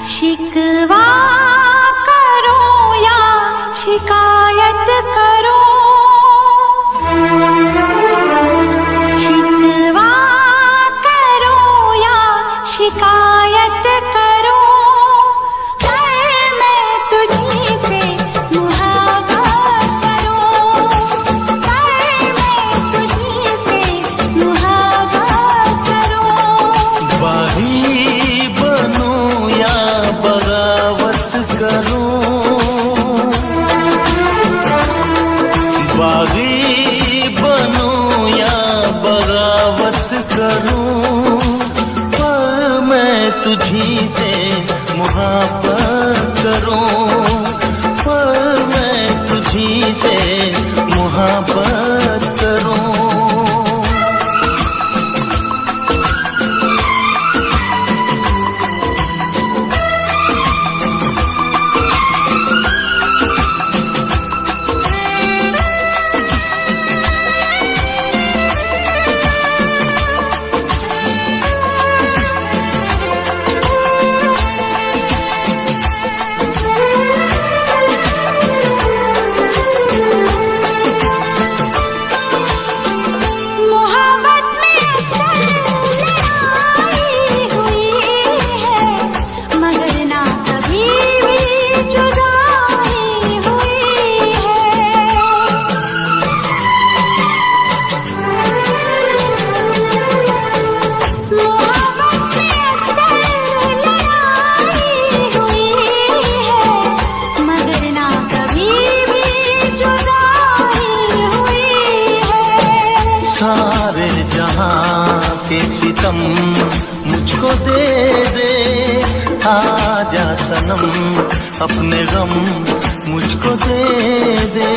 शिकवा करो या शिकायत करो, शिकवा करो या शिकायत करो, पर मैं तुझी से मुहाबत करूं, पर मैं तुझी से मुहाबत करूं। बागी बनूं या बगावत करूं, बागी बनूं या बगावत करूं, पर मैं तुझी से मुहाबत करूं, पर मैं तुझी से मुहाबत करूं। सारे जहां के सितम मुझको दे दे, आजा सनम अपने गम मुझको दे दे।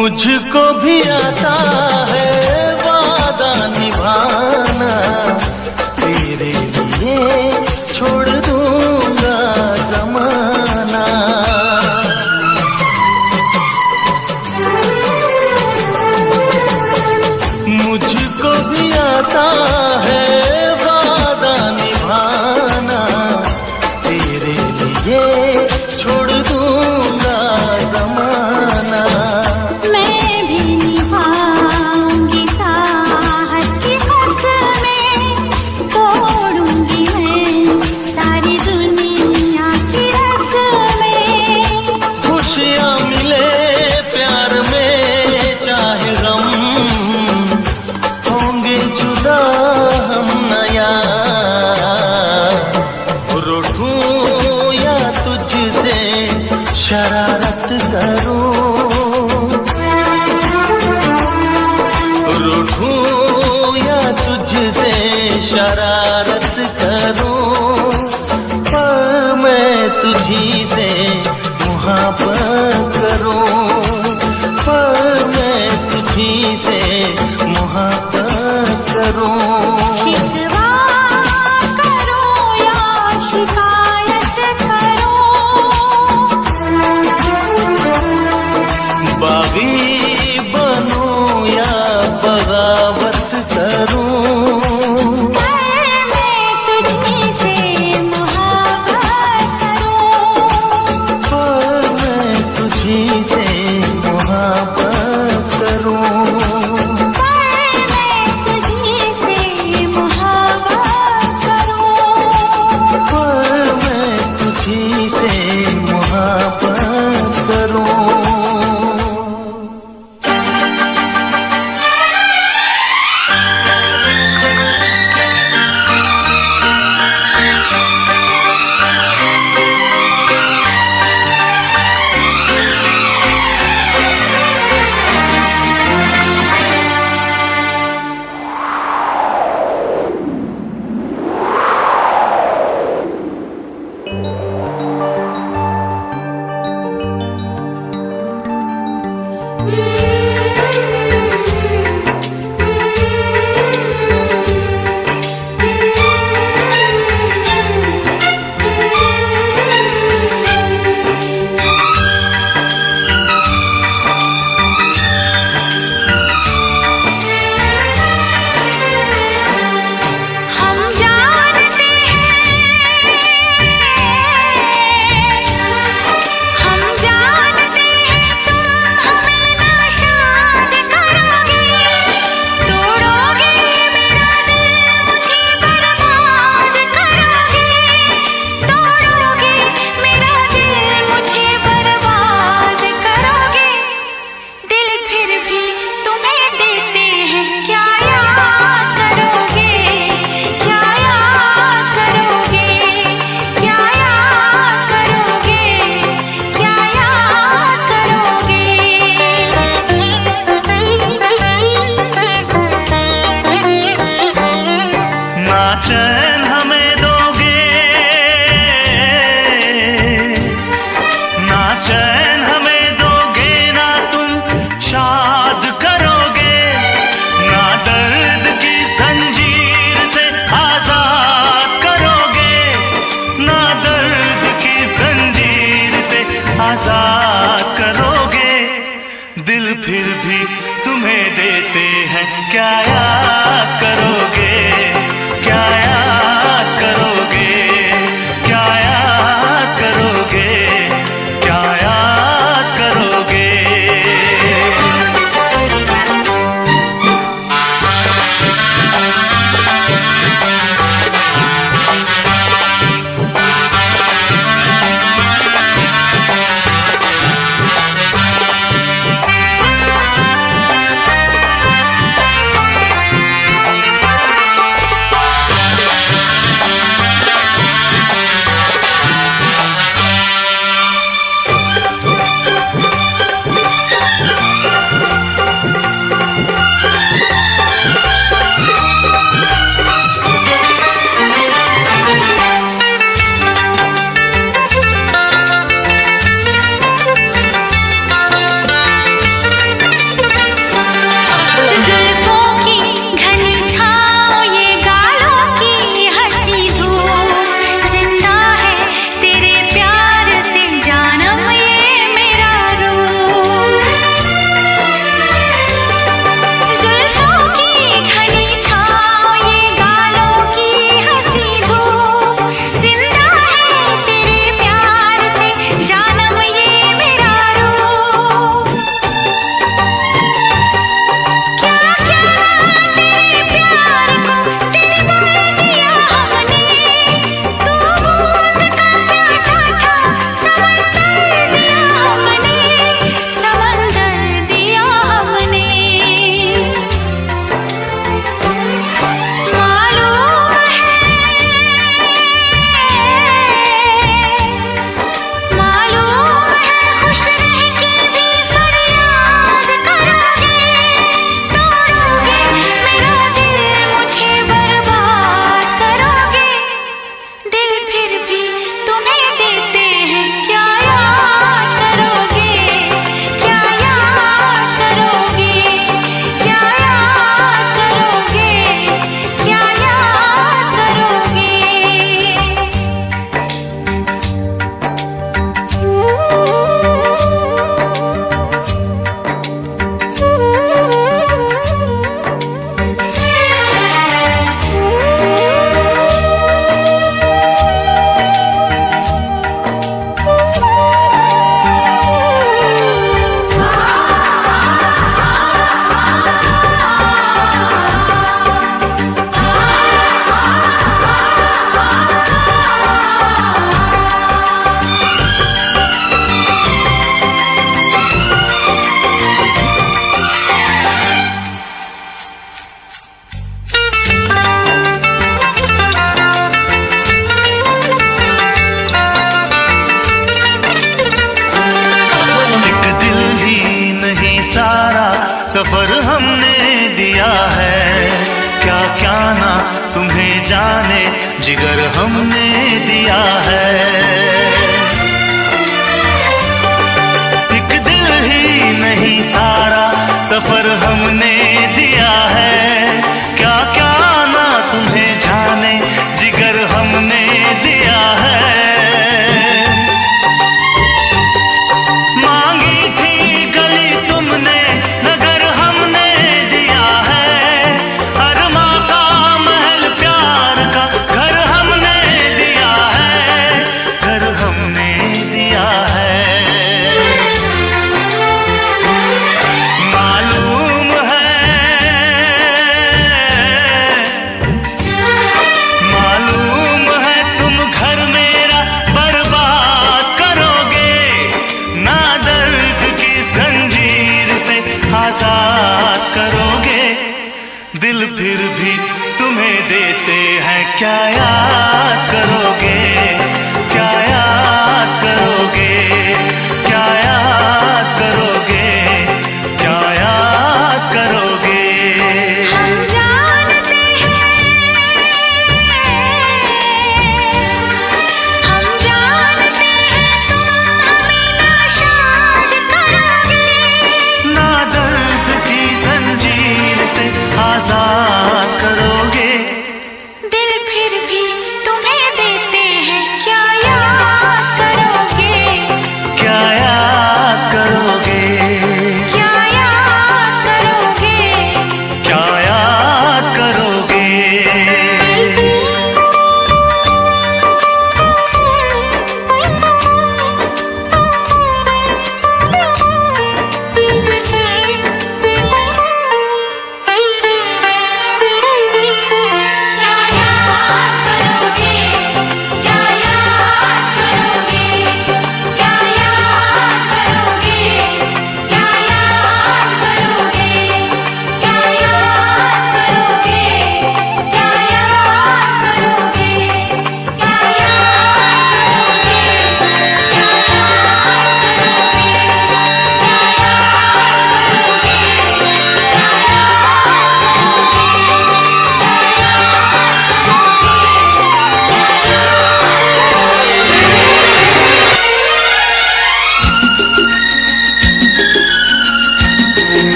मुझको भी आता है वादा निभाना, तेरे लिए छोड़ दूंगा जमाना। मुझको भी आता है वादा निभाना, तेरे लिए छोड़ दूंगा जमाना। शरारत करूं, रूठूं या तुझसे शरारत करूं, पर मैं तुझी से मुहाबत करूं, पर मैं तुझी से मुहाबत करूं। शिकवा करो या शिकायत करो, बागी बनूं या बगावत करूं, पर मैं तुझी से मुहाबत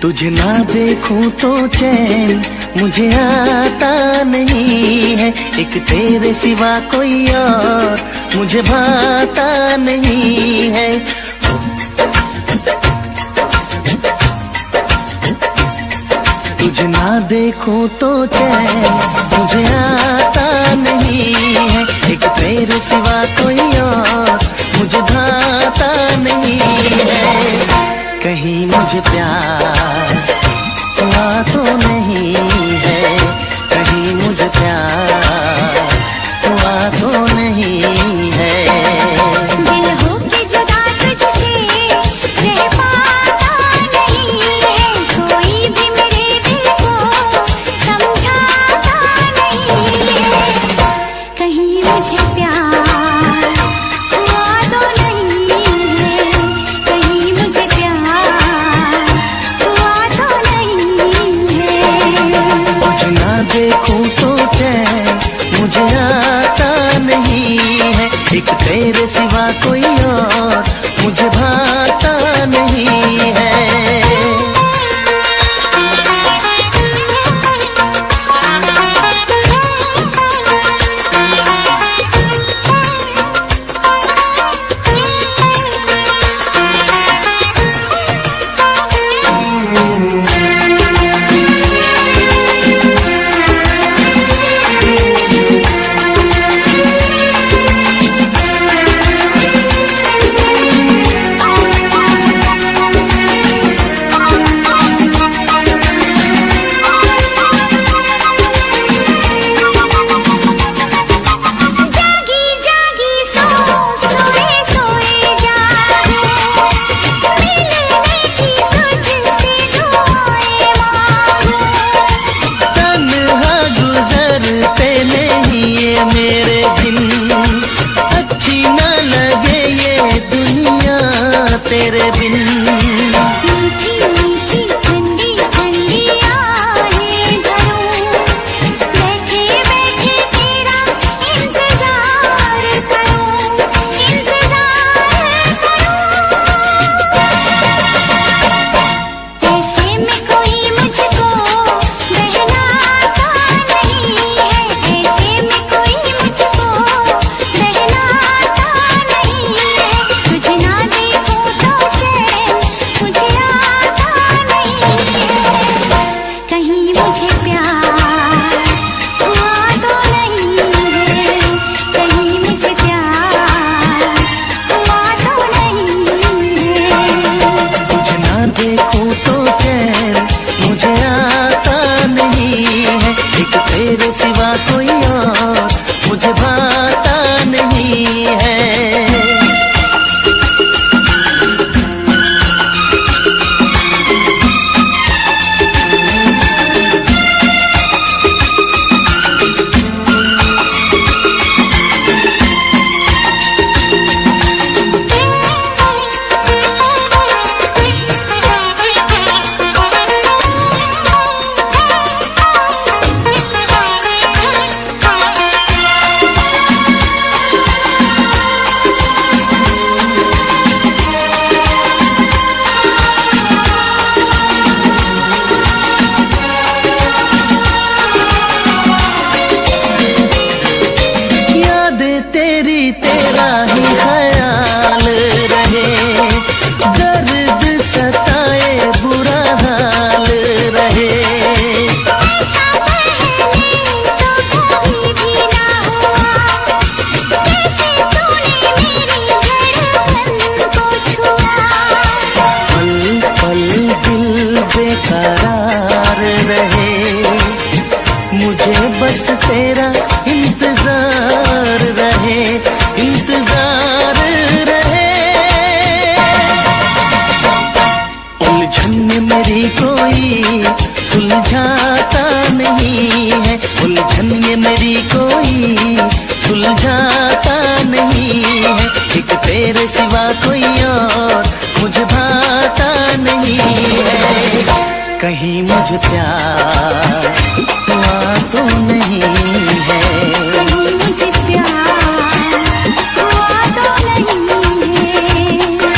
तुझे ना देखूं तो चैन मुझे आता नहीं है, एक तेरे सिवा कोई और मुझे भाता नहीं है। तुझे ना देखूं तो चैन मुझे आता नहीं है, एक तेरे सिवा कोई और मुझे भाता नहीं है। कहीं मुझे प्यार हुआ तो नहीं है, कहीं मुझे प्यार हुआ तो नहीं है। दिल हो के जुदा तुझसे रह पाता नहीं है, कोई भी मेरे दिल को समझाता नहीं है। कहीं मुझे प्यार हुआ तो नहीं है, कहीं मुझे प्यार हुआ तो नहीं है। तुझे ना देखूं तो चैन मुझे आता नहीं है, एक तेरे सिवा कोई और मुझे भाता नहीं है। तेरे बिन मीठी मीठी ठंडी ठंडी आहें भरूं, बैठे बैठे तेरा इंतजार करूं, इंतजार करूं। ऐसे में कोई मुझको बहलाता नहीं है, ऐसे में कोई मुझको बहलाता नहीं है। तुझे ना देखूं तो चैन मुझे आता नहीं है, कहीं मुझे प्यार हुआ तो नहीं है, कहीं मुझे प्यार हुआ तो नहीं है। तुझे ना देखूं तो चैन मुझे आता नहीं है, एक तेरे सिवा कोई और मुझे भाता नहीं है। तेरी तेरा ही ख्याल रहे, दर्द सताए बुरा हाल रहे। ऐसा पहले तो कभी भी ना हुआ, कैसे तूने मेरी धड़कन को छुआ। पल पल दिल बेकरार रहे, मुझे बस तेरा इंतजार रहे, इंतजार रहे। उलझन में मेरी कोई सुलझाता नहीं है, उलझन में मेरी कोई सुलझाता नहीं है, एक तेरे सिवा कोई और मुझे भाता नहीं है। कहीं मुझे प्यार हुआ तो नहीं है, कहीं मुझे प्यार हुआ तो नहीं है।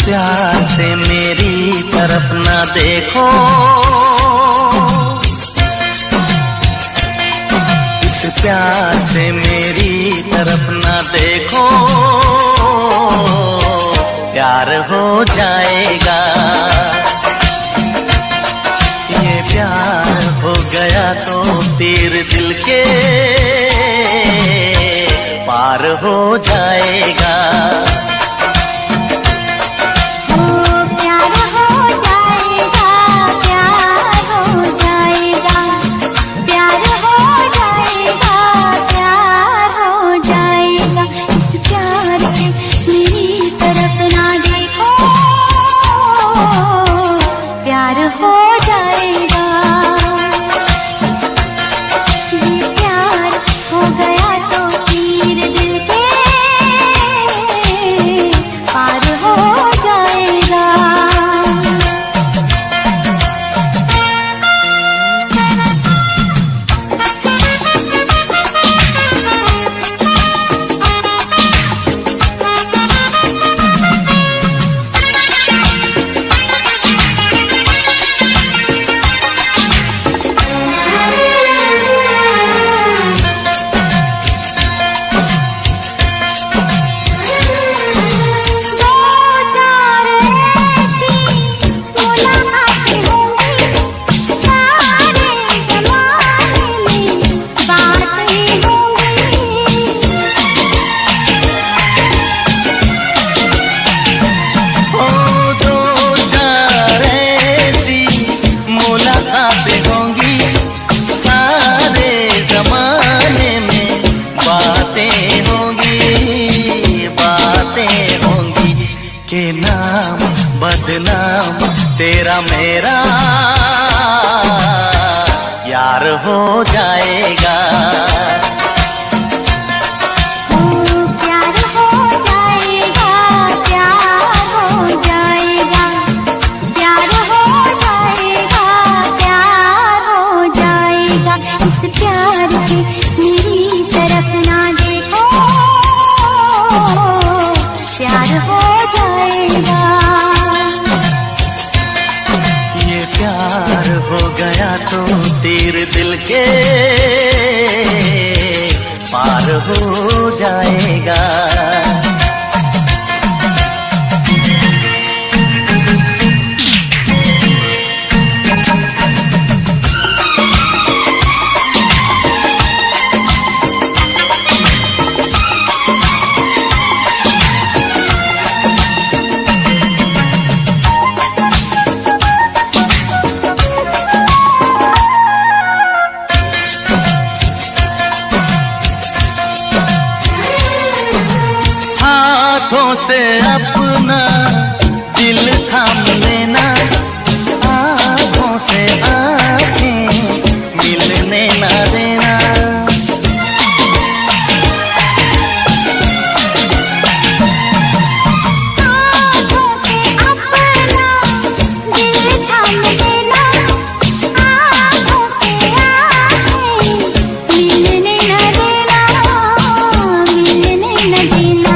प्यार से मेरी तरफ ना देखो, इस प्यार से मेरी तरफ ना देखो, प्यार हो जाएगा। ये प्यार हो गया तो तीर दिल के पार हो जाएगा। के नाम बदनाम तेरा मेरा यार हो जाएगा। प्यार हो गया तो तीर दिल के पार हो जाएगा। हाथों से अपना दिल थाम लेना, आँखों से आँखें मिलने ना देना। हाथों से अपना दिल थाम लेना, आँखों से आँखें मिलने ना देना, मिलने ना देना।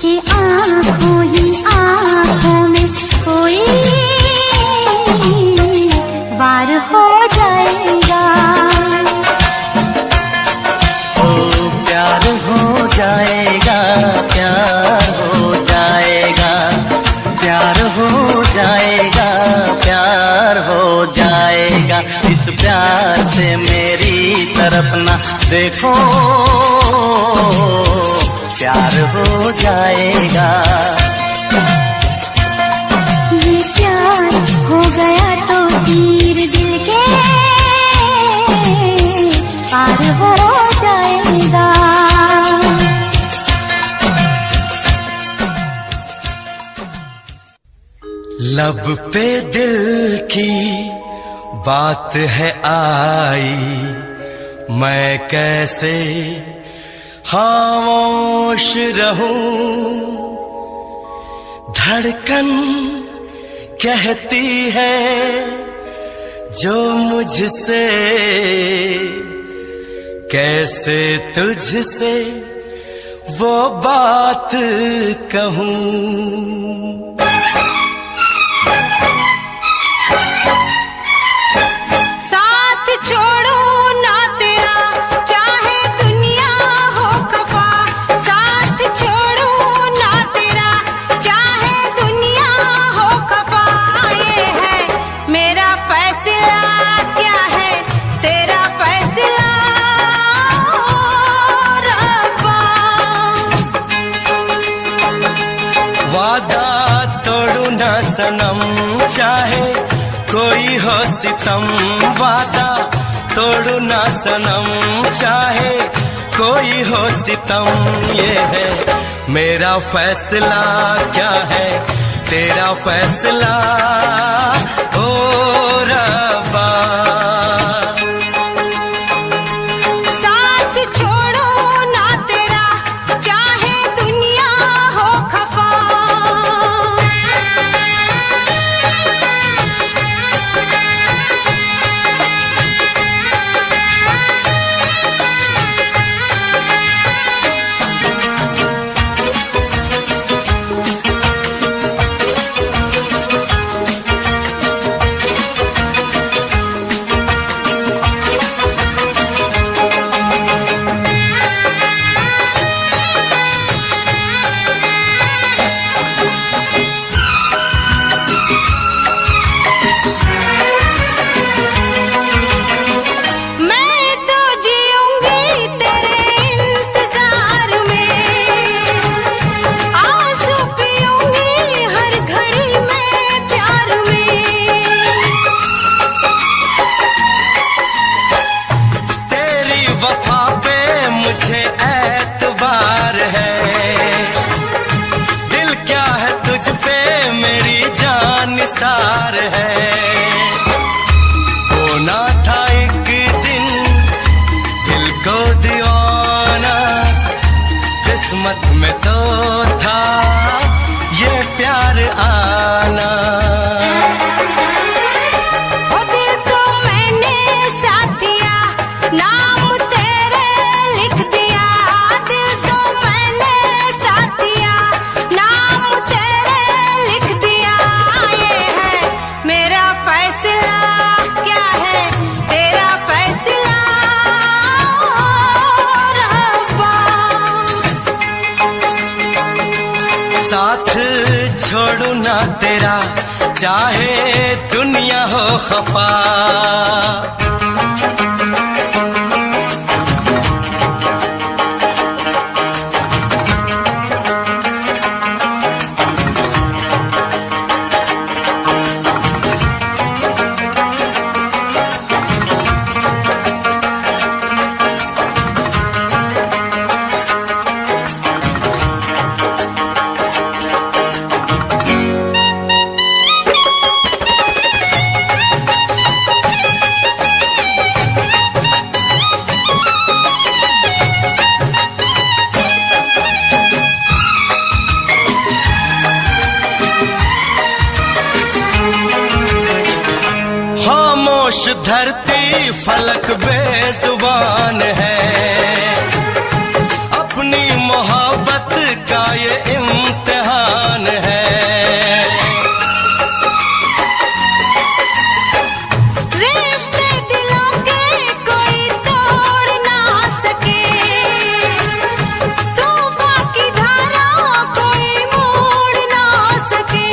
कि आँखों ही आँखों में कोई बार हो जाएगा। ओ प्यार हो जाएगा, प्यार हो जाएगा, प्यार हो जाएगा, प्यार हो जाएगा। इस प्यार से मेरी तरफ ना देखो, प्यार हो जाएगा। ये प्यार हो गया तो तीर दिल के पार हो जाएगा। लब पे दिल की बात है आई, मैं कैसे खामोश रहूं। धड़कन कहती है जो मुझसे, कैसे तुझसे वो बात कहूं। सनम चाहे कोई हो सितम, वादा तोड़ू ना सनम चाहे कोई हो सितम। ये है मेरा फैसला, क्या है तेरा फैसला ओ रब्बा। निसार है होना था एक दिन दिल को दीवाना, किस्मत में तो था ये प्यार आना। ओ दिल को मैंने साथ दिया, नाम तेरे लिख दिया। दिल को मैंने साथ दिया, नाम तेरे लिख दिया। ये है मेरा फैसला, क्या है तेरा फैसला रब्बा। साथ छोड़ू ना तेरा चाहे दुनिया हो खफा। खामोश धरती फलक बेजुबान है, अपनी मोहब्बत का ये इम्तिहान है। रिश्ते दिलों के कोई तोड़ ना सके, तूफान की धारा कोई मोड़ ना सके।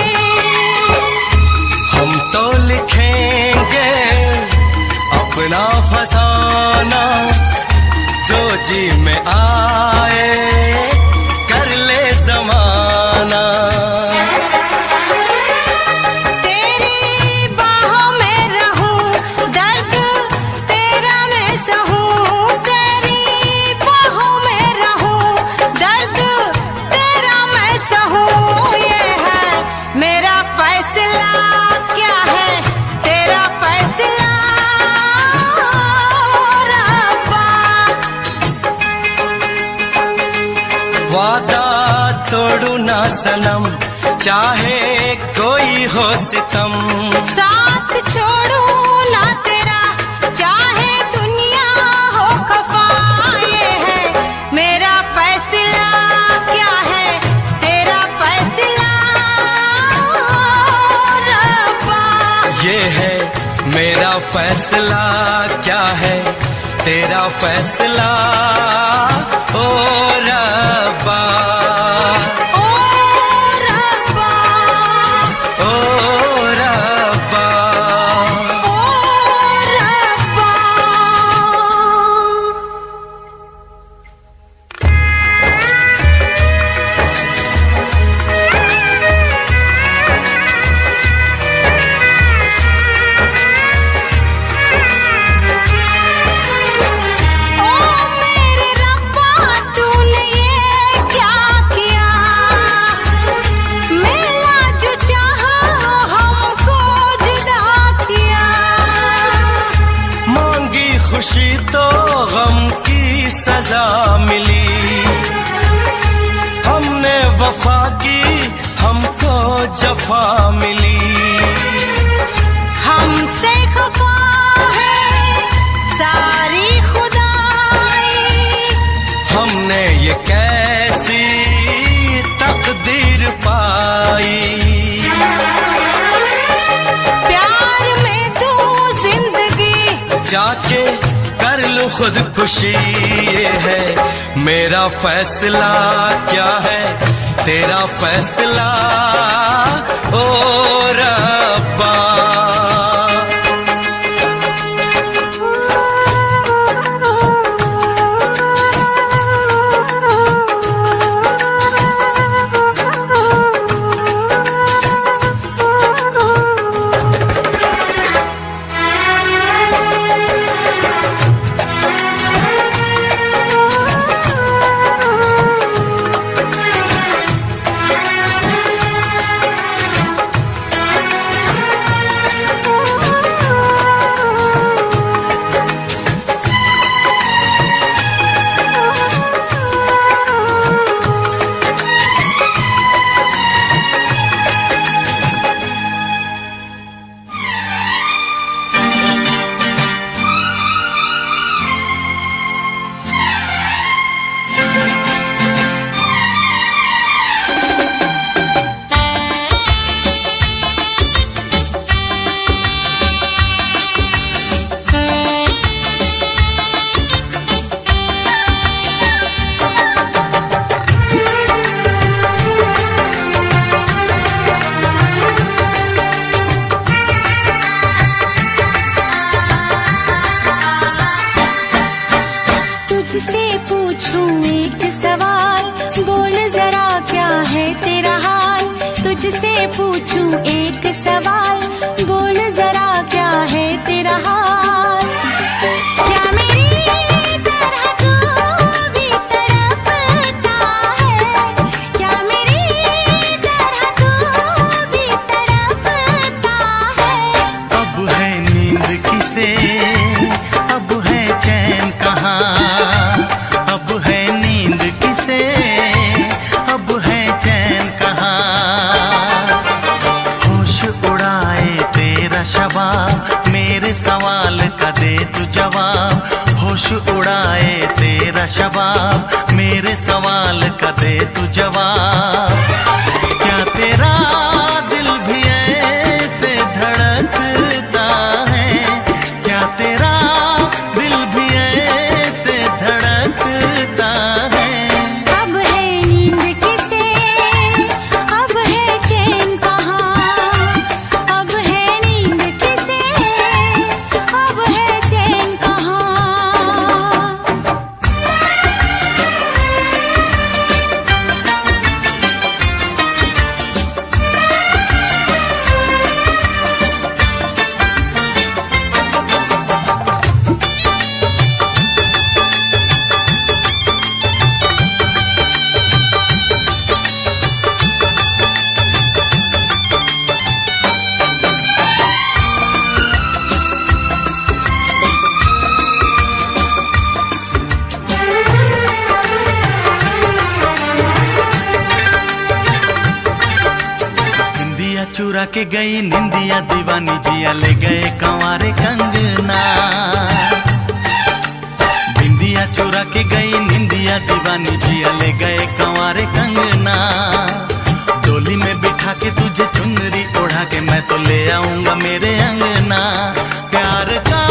हम तो लिखेंगे अपना फसाना, जो जी में आए कर ले जमाना। तेरी बाहों में रहूं, दर्द तेरा मैं सहूं। तेरी बाहों में रहूं, दर्द तेरा मैं सहूं। ये है मेरा फैसला, क्या है तेरा फैसला रब्बा। वादा तोड़ू ना सनम चाहे कोई हो सितम। साथ छोड़ू ना तेरा चाहे दुनिया हो खफा। ये है मेरा फैसला, क्या है तेरा फैसला फैसला क्या है तेरा फैसला ओ रब्बा, ओ रब्बा, ओ रब्बा। ओ रब्बा। खुशी तो गम की सजा मिली, हमने वफा की हमको जफा मिली। हमसे खफा है सारी खुदाई, हमने ये कैसी तकदीर पाई। प्यार में तू जिंदगी जाके कर लूं खुदकुशी, ये है मेरा फैसला क्या है तेरा फैसला ओ रब्बा। तुझसे पूछूं एक सवाल, बोल जरा क्या है तेरा हाल। तुझसे पूछूं एक सवाल, बोल जरा क्या है तेरा हाल। क्या मेरी तरह तू भी तड़पता है, क्या मेरी तरह तू भी तड़पता है। अब है नींद किसे, अब है चैन कहाँ, अब है नींद किसे, अब है चैन कहाँ। होश उड़ाए तेरा शबाब, मेरे सवाल का दे तू जवाब। होश उड़ाए तेरा शबाब, मेरे सवाल का दे तू जवाब। क्या तेरा दिल भी ऐसे धड़कता है, क्या तेरा दिल भी ऐसे धड़कता है। अब है नींद किसे, अब है चैन कहाँ। अब है नींद किसे, अब है चैन कहाँ। निंदिया चुरा के गई निंदिया दीवानी, जिया ले गए कंवारे कंगना। बिंदिया चुरा के गई निंदिया दीवानी, जिया ले गए कंवारे कंगना। डोली में बिठा के तुझे चुनरी ओढ़ा के मैं तो ले आऊंगा मेरे अंगना। प्यार का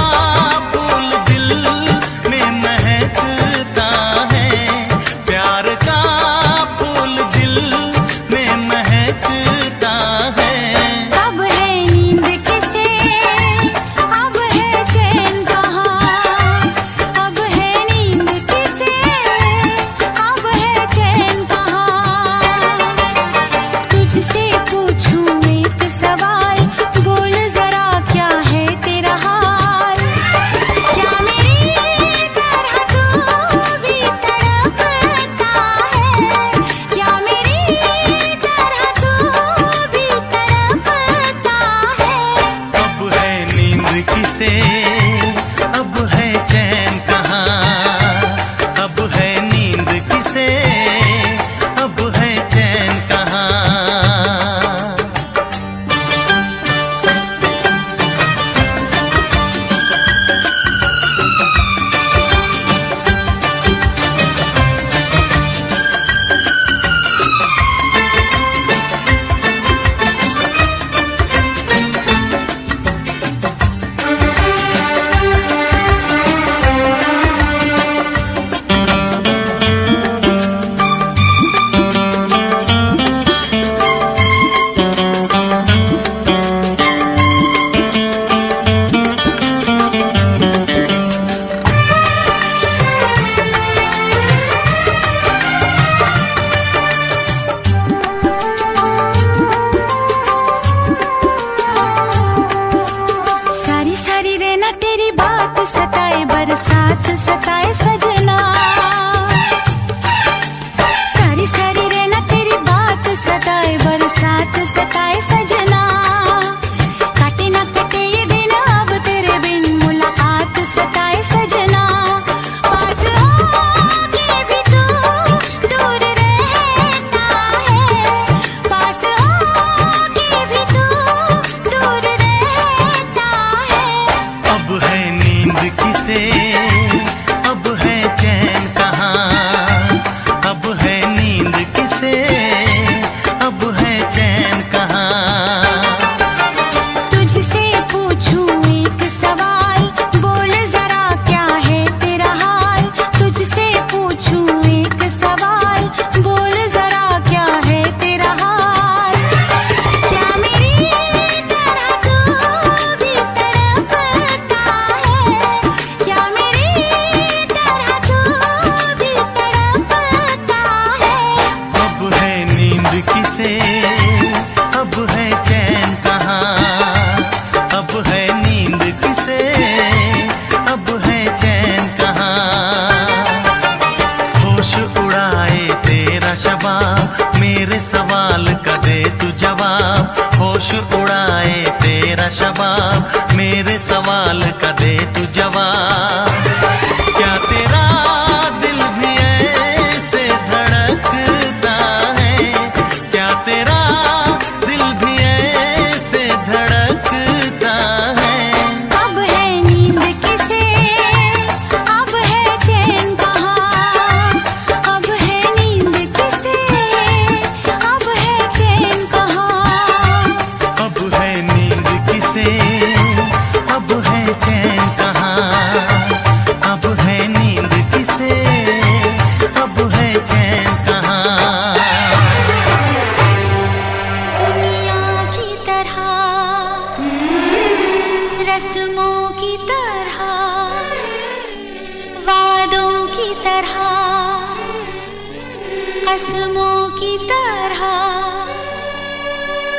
रस्मों की तरह,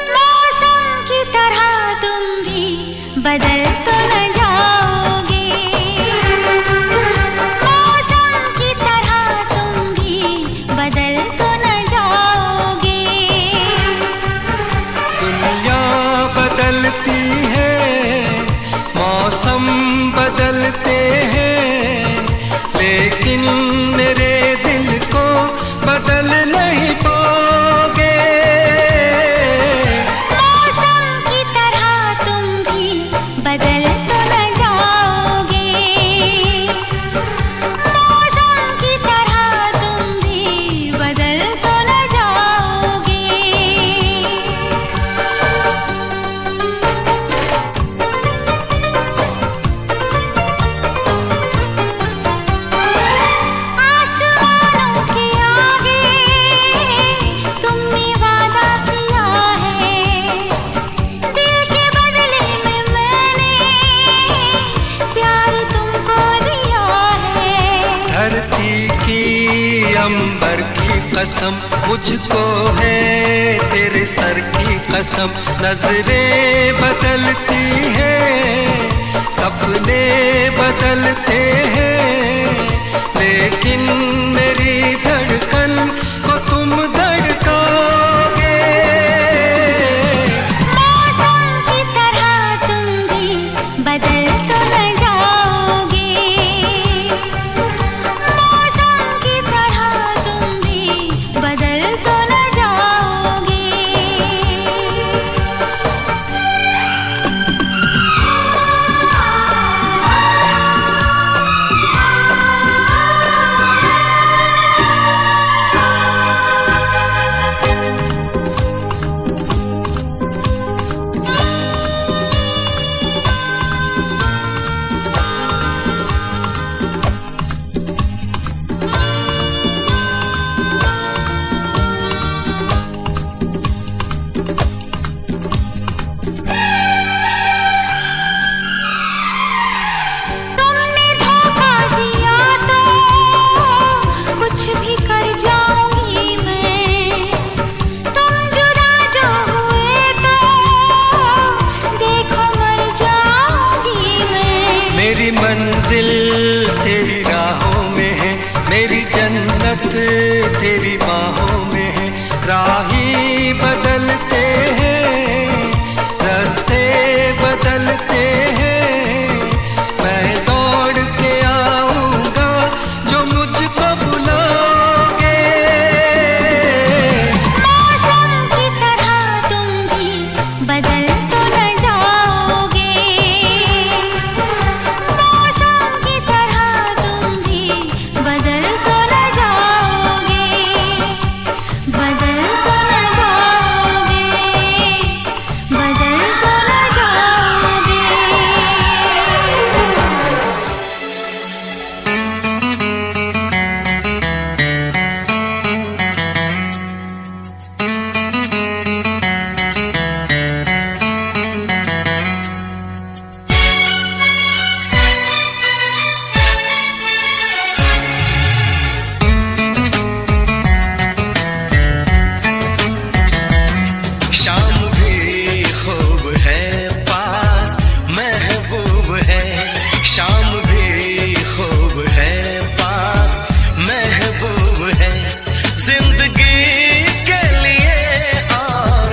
मौसम की तरह तुम भी बदल तो न जाओगे। मौसम की तरह तुम भी बदल तो न जाओगे। दुनिया बदलती है, मौसम बदलते हैं, लेकिन मेरे दिल को बदल नहीं पाओगे। मौसम की तरह तुम भी बदल तो न जाओगे। मौसम की तरह तुम भी बदल तो न जाओगे। आसमानों के आगे तुमने वादा किया है, दिल के बदले में मैंने प्यार तुमको दिया है। धरती की अंबर की कसम मुझको है, तेरे सर की कसम। नजरें बदलती हैं, सपने बदलते हैं, लेकिन मेरी धड़कन को तुम धड़काओगे। मौसम की तरह तुम भी बदल तो न जाओगे। मौसम की तरह तुम भी बदल तो न जाओगे। तुमने धोखा दिया तो कुछ भी कर जाऊंगी मैं। तुम जुदा जो हुए तो देखो मर जाऊंगी मैं। मेरी मंजिल तेरी राहों में है, मेरी जन्नत तेरी बाहों में है। राही बदलते हैं, रास्ते बदलते हैं, मैं दौड़ के आऊंगा जो मुझको बुलाओगे। मौसम की तरह तुम भी बदल तो न जाओगे। मौसम की तरह तुम भी बदल तो न जाओगे। बदल तो न जाओगे। बदल तो न जाओगे। शाम भी खूब है पास, महबूब है। शाम भी खूब है पास, महबूब है। जिंदगी के लिए और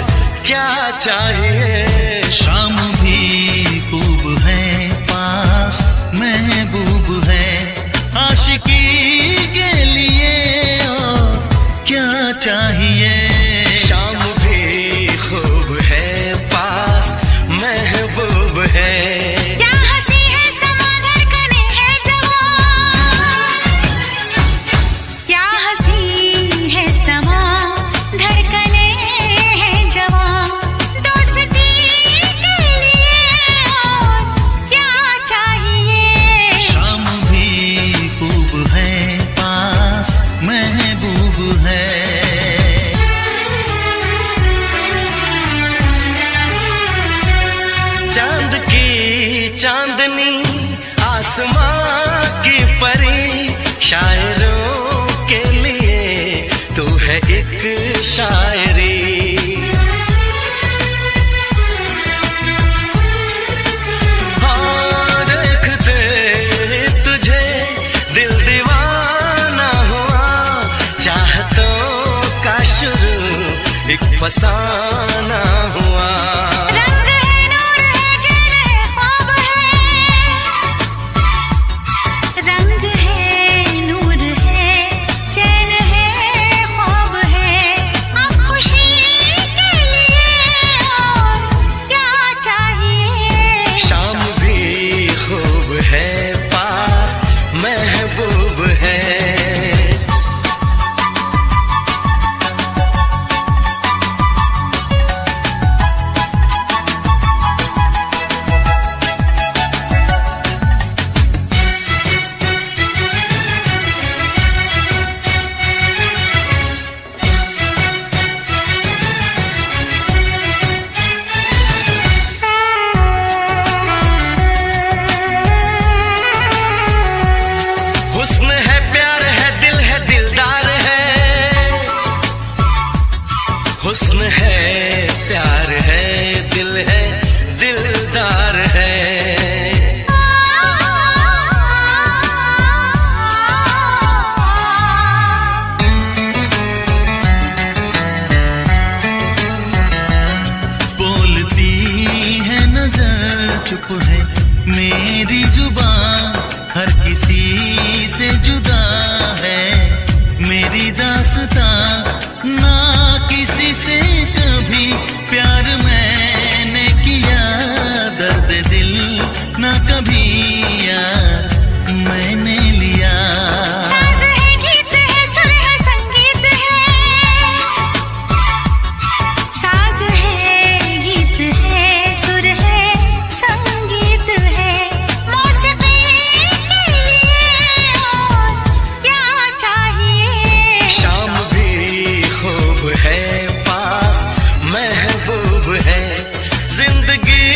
क्या चाहिए। शाम भी खूब है पास, महबूब है। आशिकी के लिए और क्या चाहिए। शाम भी खूब है पास, महबूब है। क्या हंसी है समा धड़कने है जवां। क्या हंसी है समा धड़कने है जवां। दोस्ती के लिए और क्या चाहिए। शाम भी खूब है पास, महबूब है। चांद की चांदनी, आसमां की परी, शायरों के लिए तू है एक फसाना हुआ। रंग है, नूर है, चैन है, ख्वाब है। रंग है, नूर है, चैन है, ख्वाब है। अब खुशी के लिए और क्या चाहिए। शाम भी खूब है, पास महबूब है। हुस्न है, प्यार है, दिल है, दिलदार है। हुस्न है, प्यार है, दिल है, दिलदार है। बोलती है नजर, चुप है मेरी जुबान, हर किसी से जुदा है मेरी दास्तां। ना किसी से कभी प्यार मैंने किया, दर्द दिल ना कभी यार मैंने लिया। साज है, गीत है, सुर है, संगीत है। साज है, गीत है, सुर है, संगीत है। मौसीकी के लिए और क्या चाहिए। शाम भी खूब है, पास महबूब है। जिंदगी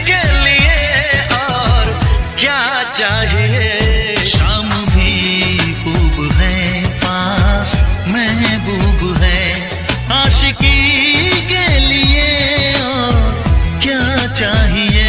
के लिए और क्या चाहिए। शाम भी खूब है, पास महबूब है। आशिकी के लिए और क्या चाहिए।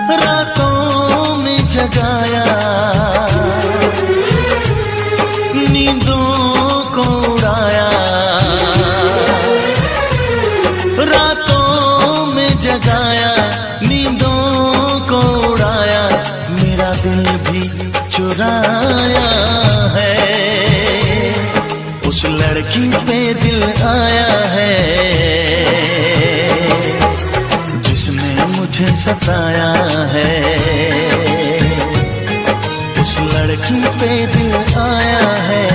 रातों में जगाया, नींदों को उड़ाया। रातों में जगाया, नींदों को उड़ाया। मेरा दिल भी चुराया है, उस लड़की पे दिल आया है जिसने मुझे सताया है। उस लड़की पे दिल आया है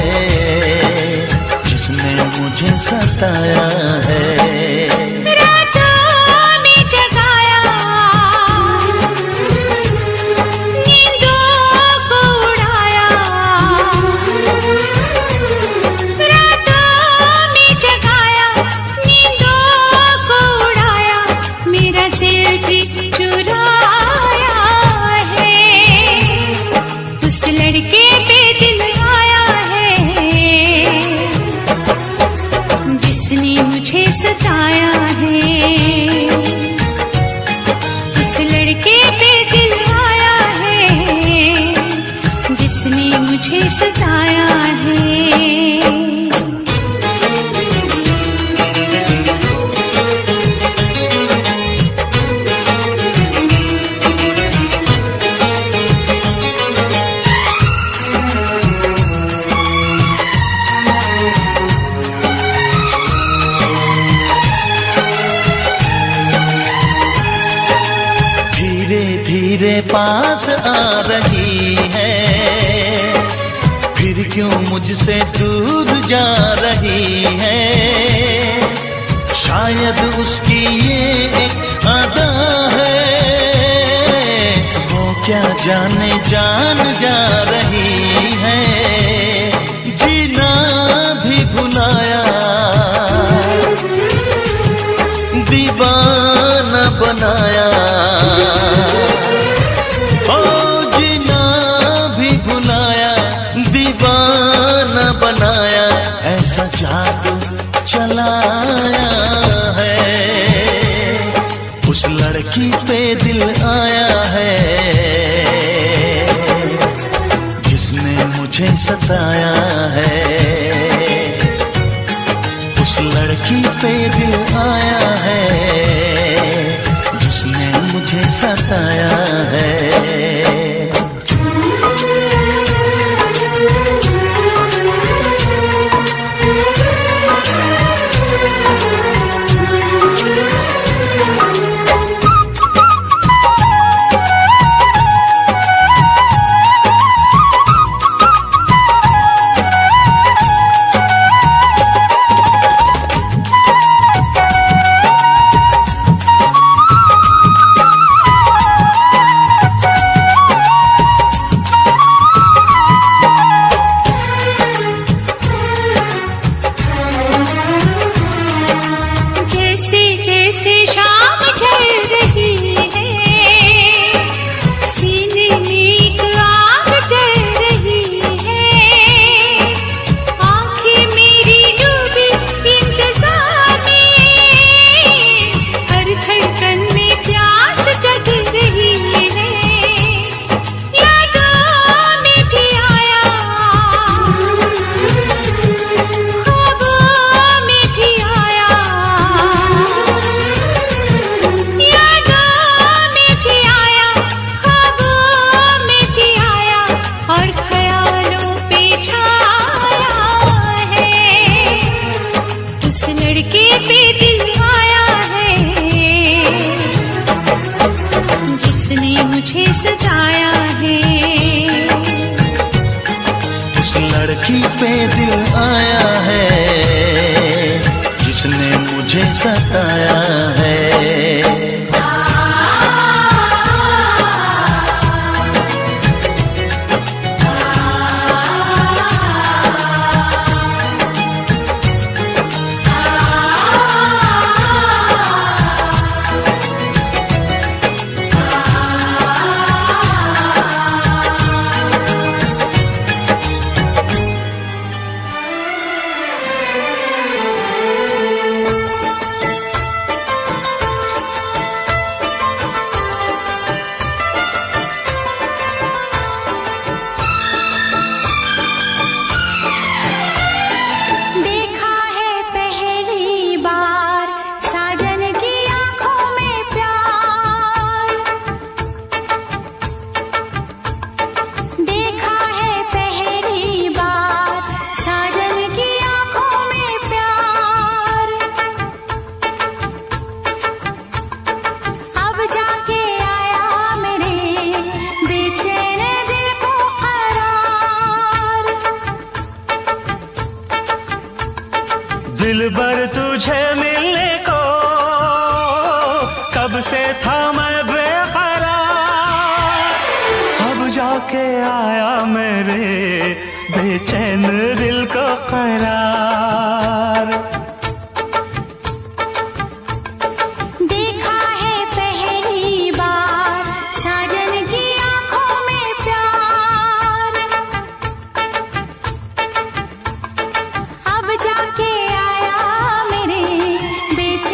जिसने मुझे सताया है। रातों में जगाया, नींदों को उड़ाया। रातों में जगाया, नींदों को उड़ाया। मेरा दिल भी चुराया है, उस लड़के पे दिल आया है जिसने मुझे सताया है। उस लड़के पे दिल आया है जिसने मुझे सताया है। मेरे पास आ रही है, फिर क्यों मुझसे दूर जा रही है। शायद उसकी ये एक अदा है, वो क्या जाने जान जा रही है। जीना भी भुलाया, दीवाना बनाया, ओ जीना भी भुलाया, दीवाना बनाया, ऐसा जादू चलाया है। उस लड़की पे दिल आया है, जिसने मुझे सताया है। उस लड़की पे दिल आया है, जिसने मुझे सताया है। लड़की पे दिल आया है, जिसने मुझे सताया है। दिलबर तुझे मिलने को कब से था मैं बेकरार, अब जाके आया मेरे बेचैन दिल को करार। देखा है पहली बार साजन की आंखों में प्यार, अब जाके आया मेरे बेचैन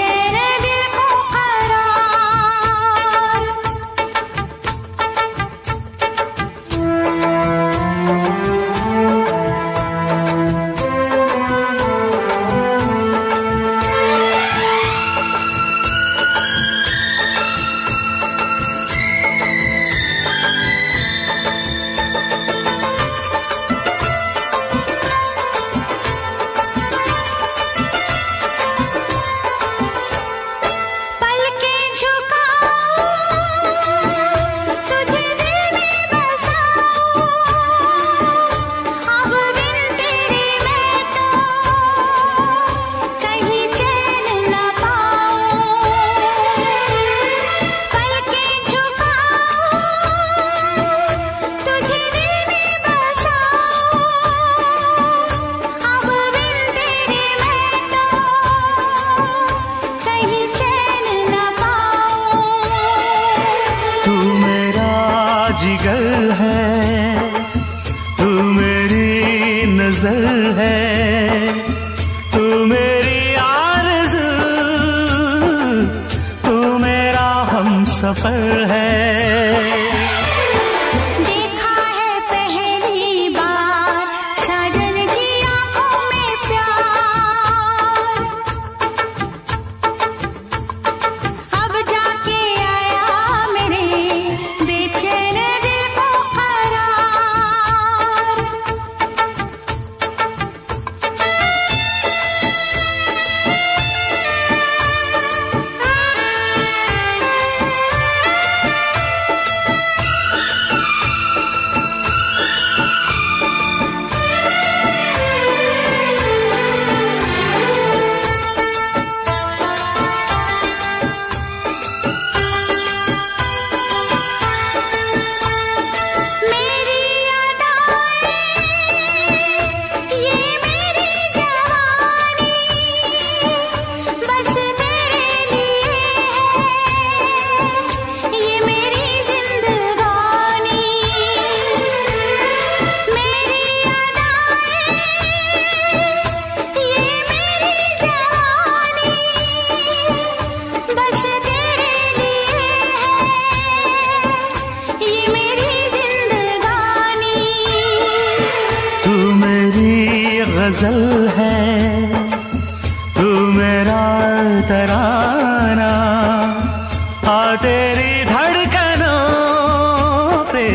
सफर है। देखा है पहली बार साजन की आंखों में प्यार, अब जाके आया मेरे बेचैन दिल को करार। मेरी अदाएं, ये मेरी जवानी, बस तेरे लिए है ये मेरी जिंदगानी। मेरी अदाएं, ये मेरी जवानी, बस तेरे लिए है ये मेरी जिंदगानी। तू मेरी गजल है, तू मेरा तराना, आ तेरी धड़कनों पे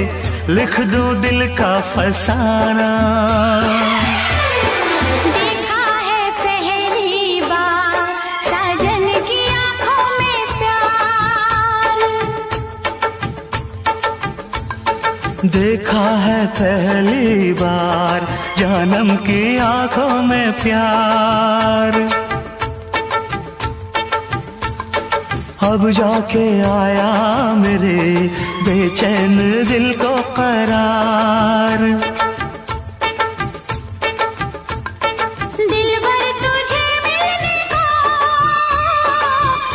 लिख दूं दिल का फसाना। देखा है पहली बार साजन की आंखों में प्यार, देखा है पहली बार जानम की आंखों में प्यार, अब जाके आया मेरे बेचैन दिल को करार। दिलबर तुझे मिलने को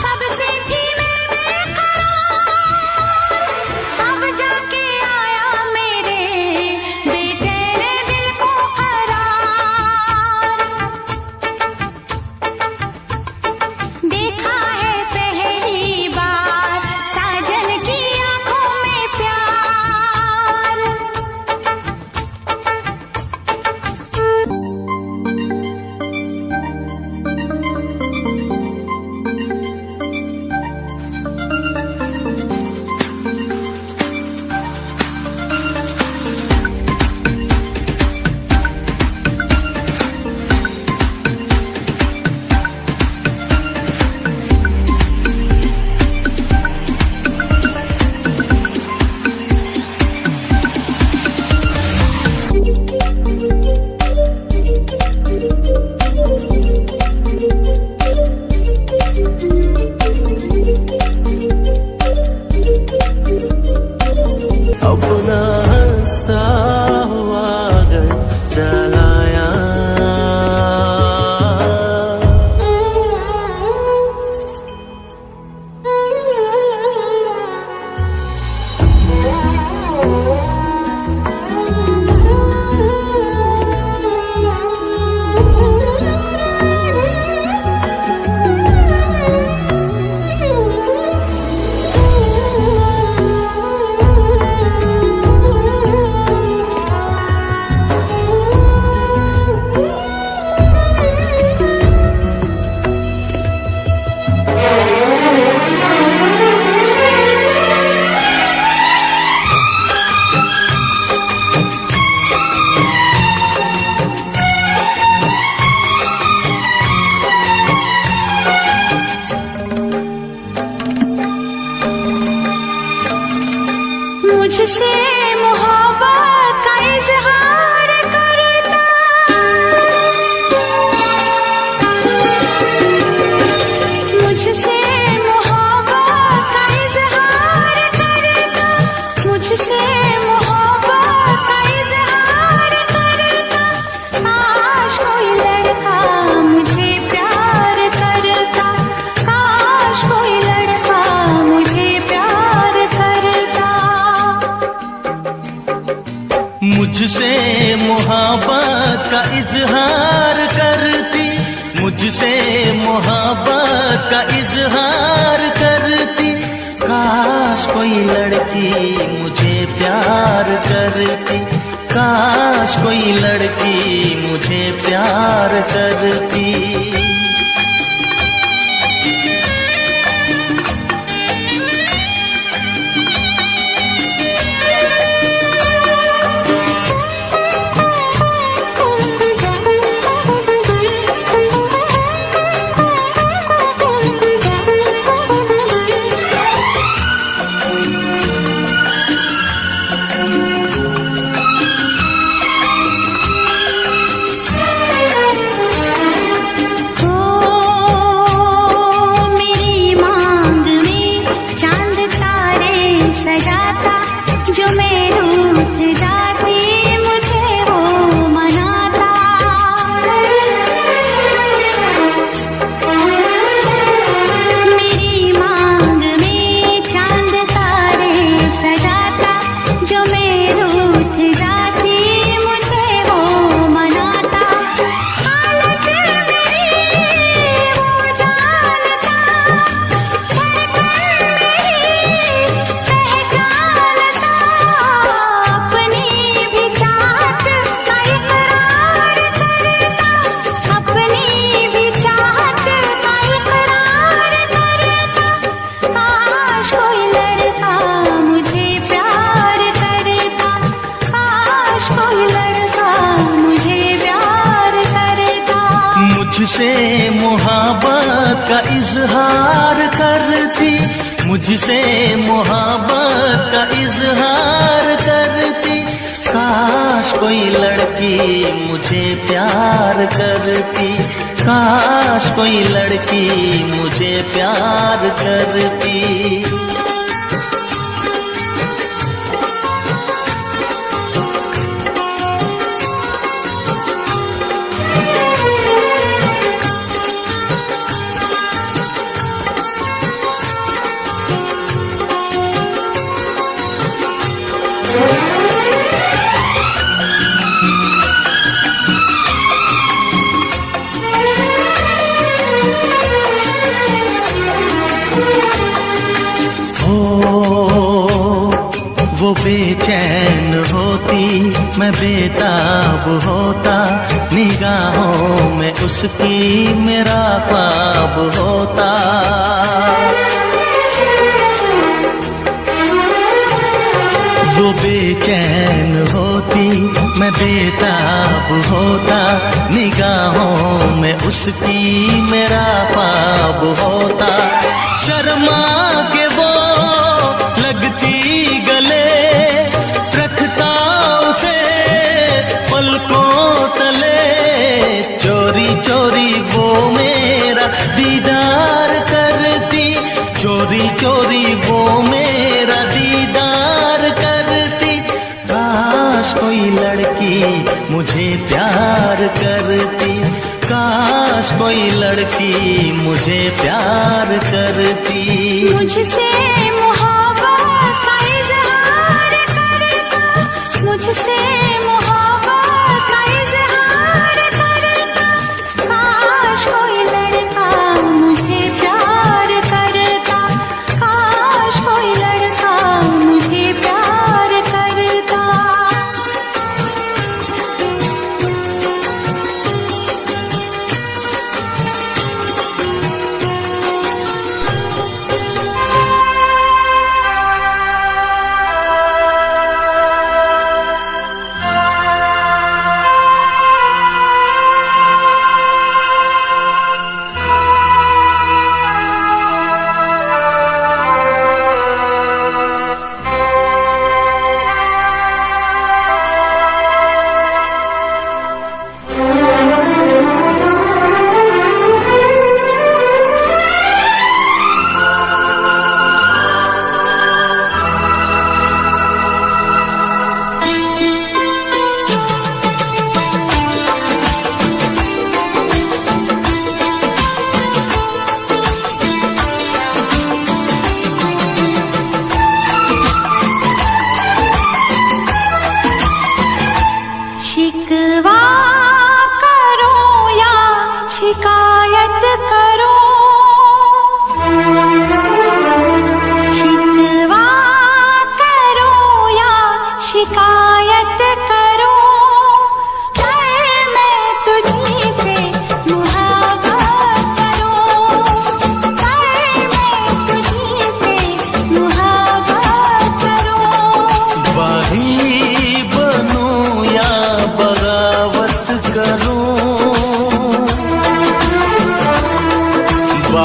कब से थी मैं बेकरार, अब जाके आया मेरे बेचैन दिल को करार। देखा है पहली बार साजन की आंखों में प्यार। अपना हंसता हुआ घर जलाया, मुझसे मोहब्बत का इजहार करता, मुझसे मोहब्बत का इजहार करता, मुझसे मोहब्बत का इजहार करता। काश कोई लड़का मुझे प्यार करता, काश कोई लड़का मुझे प्यार करता। मुझसे मोहब्बत का इजहार करती, मुझसे मोहब्बत का इजहार करती, काश कोई लड़की मुझे प्यार करती, काश कोई लड़की मुझे प्यार करती। मुझसे मोहब्बत का इजहार करती, मुझसे मोहब्बत का इजहार करती। काश कोई लड़की मुझे प्यार करती, काश कोई लड़की मुझे प्यार करती। वो बेचैन होती, मैं बेताब होता, निगाहों में उसकी मेरा ख्वाब होता। वो बेचैन होती, मैं बेताब होता, निगाहों में उसकी मेरा ख्वाब होता। शर्मा के वो लगती गले, रखता उसे पलकों तले, चोरी चोरी वो मेरा दीदार करती, चोरी चोरी वो मेरा दीदार करती। काश कोई लड़की मुझे प्यार करती, काश कोई लड़की मुझे प्यार करती। मुझसे मोहब्बत का इजहार करता, मुझसे मोहब्बत का इजहार करता। काश कोई लड़का मुझे प्यार करता, काश कोई लड़का मुझे प्यार करता।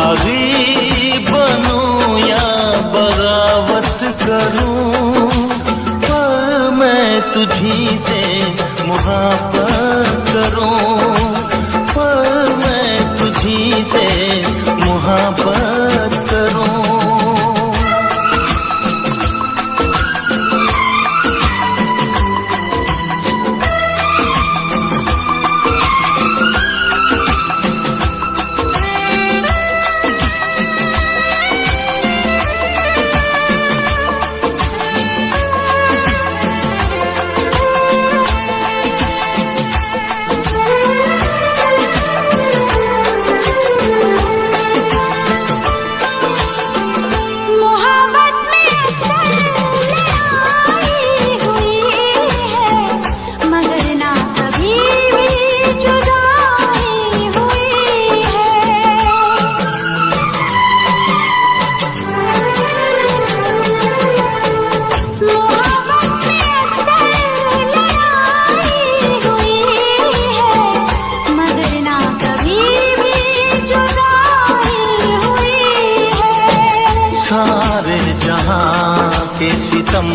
बागी बनूं या बगावत करूं, पर मैं तुझी से मुहाब्बत करूं, पर मैं तुझी से मुहाब्बत करूं। सारे जहां के सितम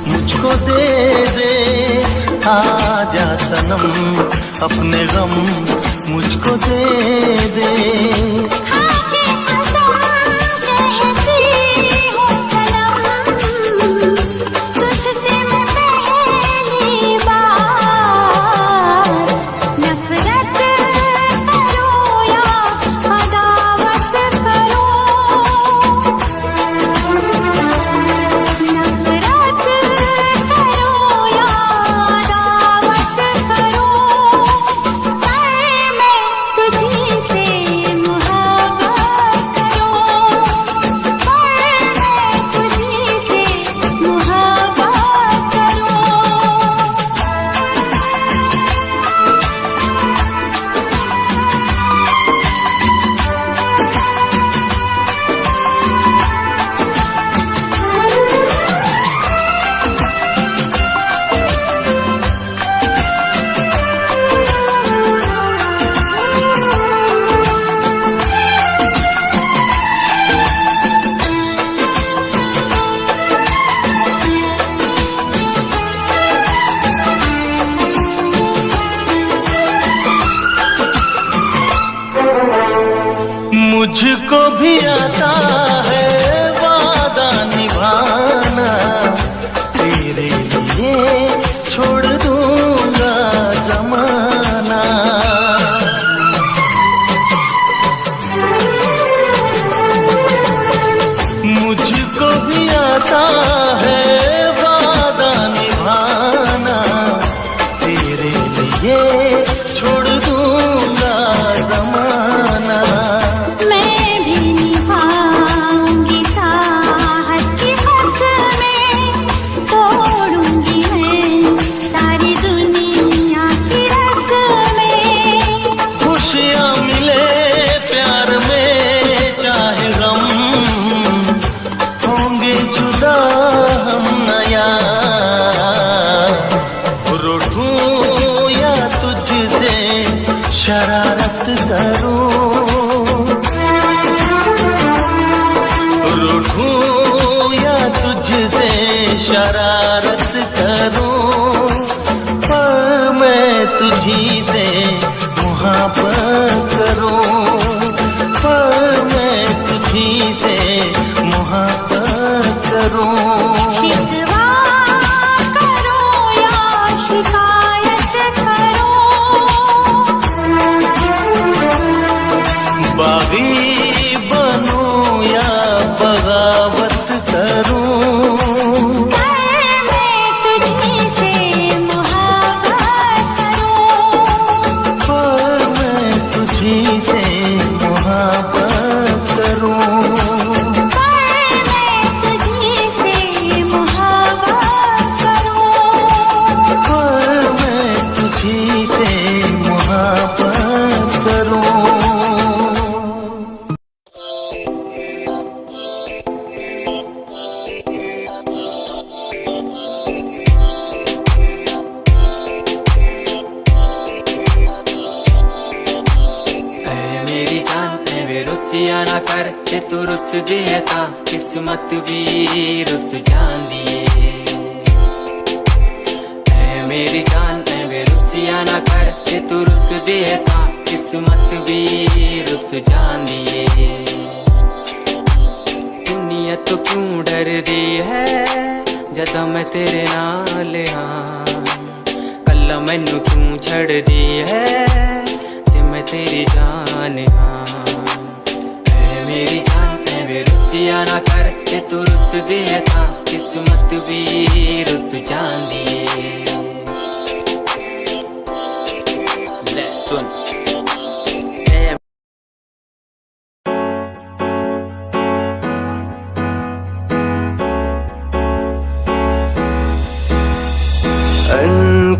मुझको दे दे, आजा सनम अपने गम मुझको दे दे। मुझको भी आता है वादा निभाना, तेरे लिए छोड़ दूंगा जमाना। मुझको भी आता है वादा निभाना, तेरे लिए छोड़ दूंगा जमाना। मैं भी निभाऊंगी ਐਵੇਂ ਰੁੱਸਿਆ ਨਾ ਕਰ ਤੇ ਤੂੰ ਰੁੱਸਦੀ ਹੈ ਤਾਂ ਕਿਸਮਤ ਵੀ ਰੁੱਸ ਜਾਂਦੀ ਏ ਐ ਮੇਰੀ ਜਾਨ ਐਵੇਂ ਰੁੱਸਿਆ ਨਾ ਕਰ ਤੇ ਤੂੰ ਰੁੱਸਦੀ ਹੈ ਤਾਂ ਕਿਸਮਤ ਵੀ ਰੁੱਸ ਜਾਂਦੀ ਏ ਦੁਨੀਆ ਤੋਂ ਕਿਉਂ ਡਰਦੀ ਹੈ ਜਦੋਂ ਮੈਂ ਤੇਰੇ ਨਾਲ ਹਾਂ ਕੱਲਾ ਮੈਨੂੰ ਕਿਉਂ ਛੱਡਦੀ ਹੈ ਜੇ ਮੈਂ ਤੇਰੀ ਜਾਨ ਹਾਂ ਐ ਮੇਰੀ ਜਾਨ ਐਵੇਂ ਰੁੱਸਿਆ ਨਾ ਕਰ ਤੇ ਤੂੰ ਰੁੱਸਦੀ ਹੈ ਤਾਂ ਕਿਸਮਤ ਵੀ ਰੁੱਸ ਜਾਂਦੀ ਏ ਲੈ ਸੁਣ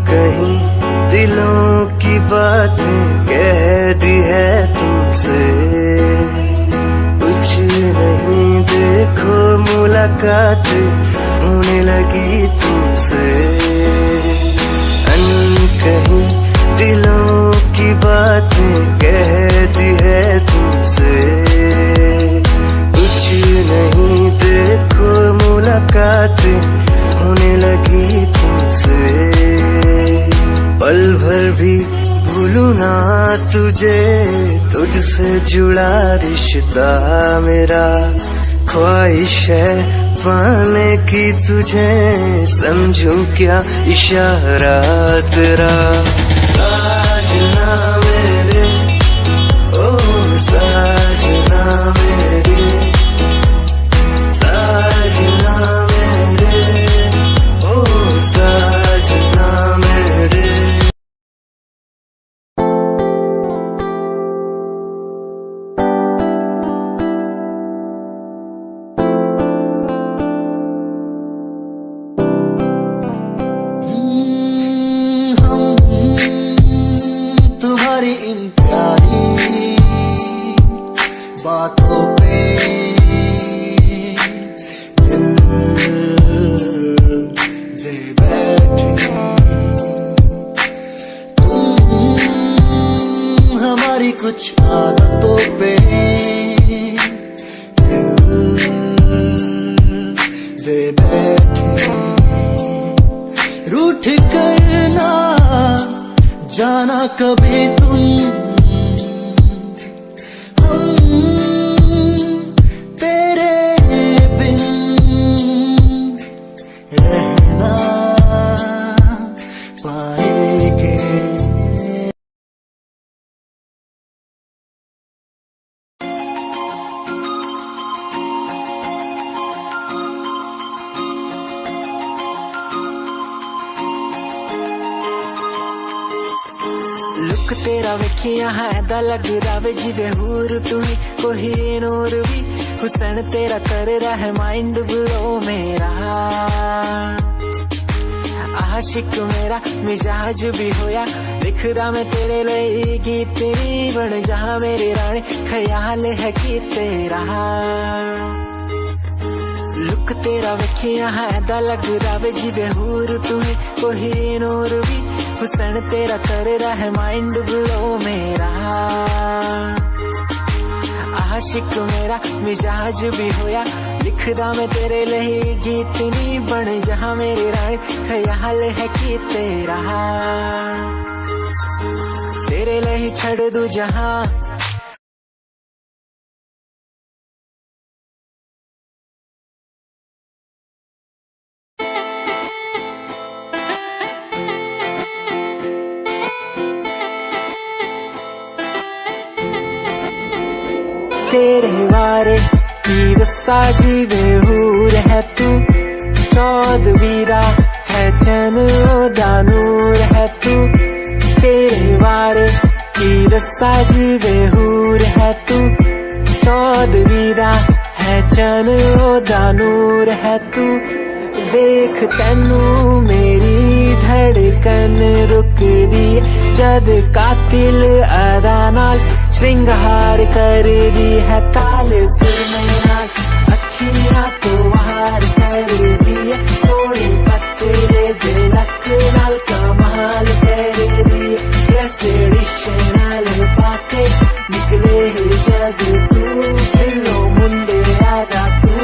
कहीं दिलों की बातें कह दी है तुमसे कुछ नहीं देखो मुलाकात होने लगी तुमसे कहीं दिलों की बातें कह दी है तुमसे कुछ नहीं देखो मुलाकात होने लगी तुमसे पल भर भी भूलूं ना तुझे तुझसे जुड़ा रिश्ता मेरा ख्वाहिश है पाने की तुझे समझूं क्या इशारा तेरा साजना मेरे ओ साजना मेरे साजना मेरे ओ साजना मेरे तुम्हारी इन प्यारी बातों पे दिल दे बैठे तुम हमारी कुछ आदतों पे दिल दे बैठे रूठ करना जाना कभी तुम हम तेरे बिन रहना पाएंगे लुक तेरा वेखिया है दा लगदा वे जिवे हूर तू ही कोई नूर भी हुसन तेरा कर रहा है माइंड ब्लो मेरा आशिक मेरा मिजाज भी होया लिखदा मैं तेरे लिए गीत तेरी बन जा मेरी रानी ख्याल है कि तेरा लुक तेरा वेखिया है दा लगदा वे जिवे हूर तू ही कोई नूर भी हुसन तेरा कर रहा है माइंड ब्लो मेरा आशिक मेरा मिजाज भी होया लिखदा मैं तेरे लिए गीत नी बन जहां मेरी रानी ख्याल है कि तेरा तेरे लिए छड़ दूं जहां तेरे बारे की दस्सा जीवे हूर है तू चौदवीरा है चन दा नूर है तू तेरे बारे की दस्सा जीवे हूर है तू चौदवीरा है चन दा नूर है तू वेख तैनू मेरी धड़कन रुकदी जद कातिल अदा नाल श्रृंगार कर दी है काले सुरमे नाल अखियां तो वार कर दी है सोनी पत्ते दे लक नाल कमाल कर दी है ट्रस्टेडिशनल पाके निकले जग तू दिलो मुंडे आदाकू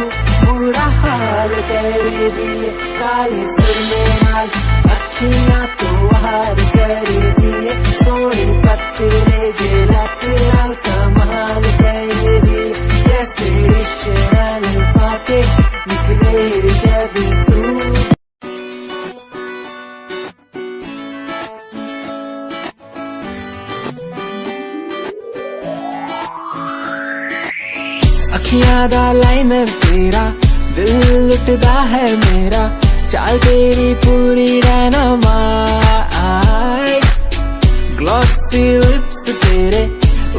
बुरा हाल कर दिए काले सुरमे नाल अखियां तो हार कर दिए सोनी पत्तरे जे लक नाल कमाल कर दिए डेस्टिनेशन पाके निकले जग तू अखियां दा लाइनर तेरा दिल लुटदा है मेरा चाल तेरी पूरी डायनामाइट ग्लॉसी लिप्स तेरे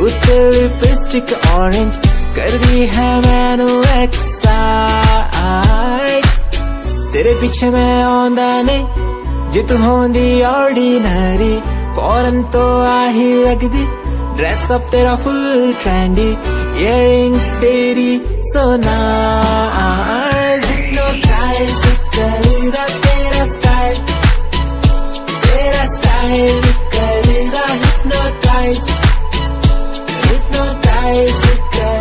उत्ते लिपस्टिक ऑरेंज कर दी है मैनू एक्साइट तेरे पीछे मैं आंदा नहीं जे तू होंदी ऑर्डिनरी फौरन तो आही लगदी ड्रेस अप तेरा फुल ट्रेंडी इयरिंग्स तेरी so nice hypnotize करेगा तेरा स्टाइल करेगा hypnotize कर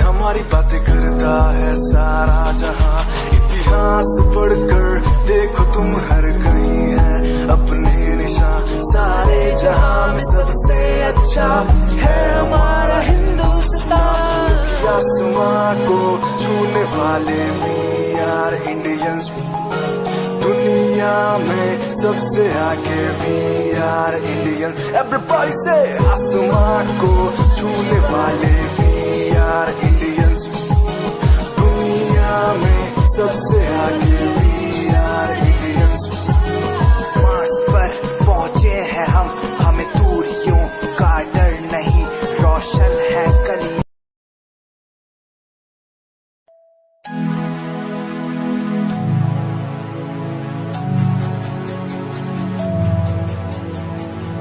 हमारी बातें करता है सारा जहां इतिहास पढ़कर देखो तुम हर कहीं है अपने निशान सारे जहां में सबसे अच्छा है हमारा हिंदुस्तान आसमां को छूने वाले वी आर इंडियंस दुनिया में सबसे आगे वी आर इंडियंस एवरीबॉडी से आसमां को छूने वाले वी आर इंडियंस दुनिया में सबसे आगे वी आर इंडियंस मार्स पर पहुंचे हैं हम हमें दूरियों का डर नहीं रोशन है कली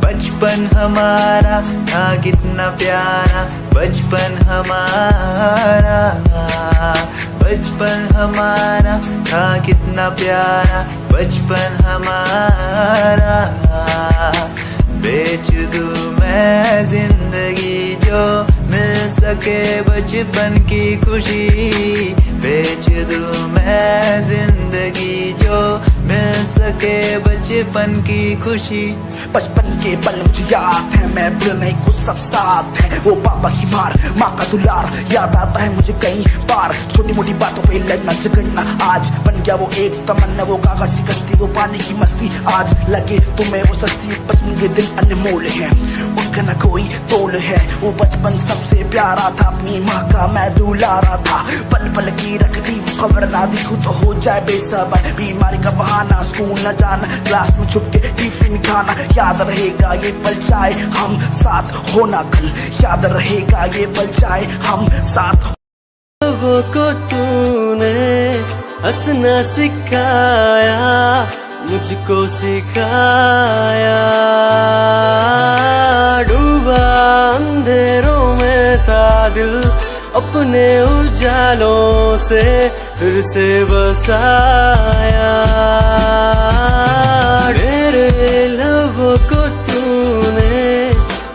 बचपन हमारा था कितना प्यारा बचपन हमारा था कितना प्यारा बचपन हमारा बेच दूं मैं जिंदगी जो मिल सके बचपन की खुशी बेच दूं मैं जिंदगी जो मिल सके बचपन की खुशी बचपन के पल मुझे याद है मैं भूल नहीं कुछ सब साथ है वो पापा की मार माँ का दुलार याद आता है मुझे कई बार छोटी मोटी बातों पे लड़ना झगड़ना आज बन गया वो एक तमन्ना वो कागज की कश्ती वो पानी की मस्ती आज लगे तुम्हें वो सस्ती बचपन के दिन अनमोल है उनका न कोई तोल है वो बचपन सबसे प्यारा था अपनी माँ का मैं दुलारा था पल पल की रखती वो खबर ना दिखूं तो हो जाए बेसबर बीमारी का बहाना स्कूल न जाना क्लास में छुप के टिफिन खाना याद रहेगा ये पल चाहे हम साथ होना कल याद रहेगा ये पल चाहे हम साथ वो को तूने हंसना सिखाया मुझको सिखाया डूबा अंधेरों में था दिल अपने उजालों से फिर से बसाया मेरे लबों को तूने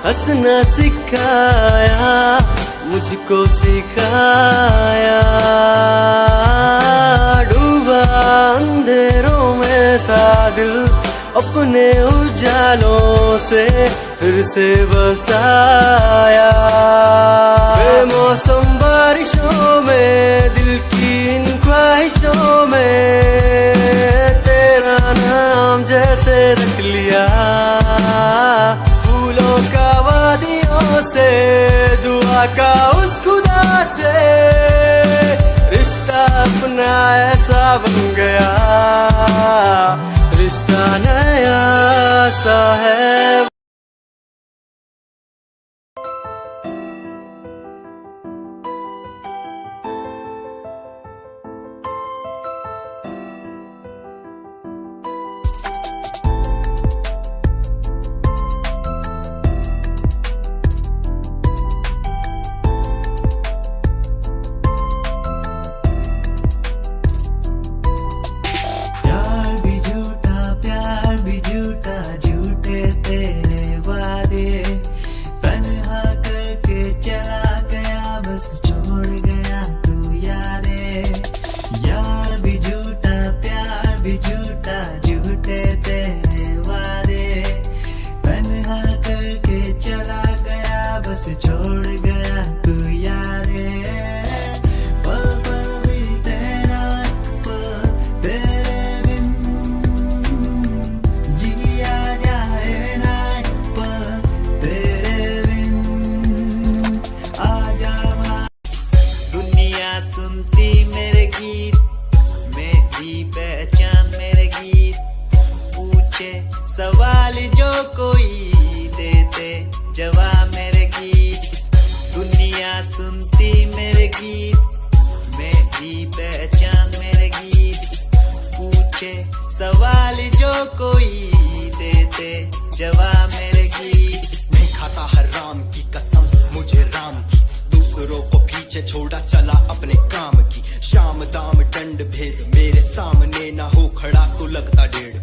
हंसना सिखाया मुझको सिखाया डूबा अंधेरों में था दिल अपने उजालों से फिर से बसाया बेमौसम बारिशों में दिल की इन ख्वाहिशों में तेरा नाम जैसे रख लिया फूलों का वादियों से दुआ का उस खुदा से रिश्ता अपना ऐसा बन गया रिश्ता नया सा है। जवा मेरे गीत, दुनिया सुनती मेरे गीत, मेरी पहचान मेरे गीत, पूछे सवाल जो कोई देते जवाब मेरे गीत। नहीं खाता हराम की कसम मुझे राम की, दूसरों को पीछे छोड़ा चला अपने काम की। शाम दाम दंड भेद मेरे सामने ना हो खड़ा तो लगता डेढ़।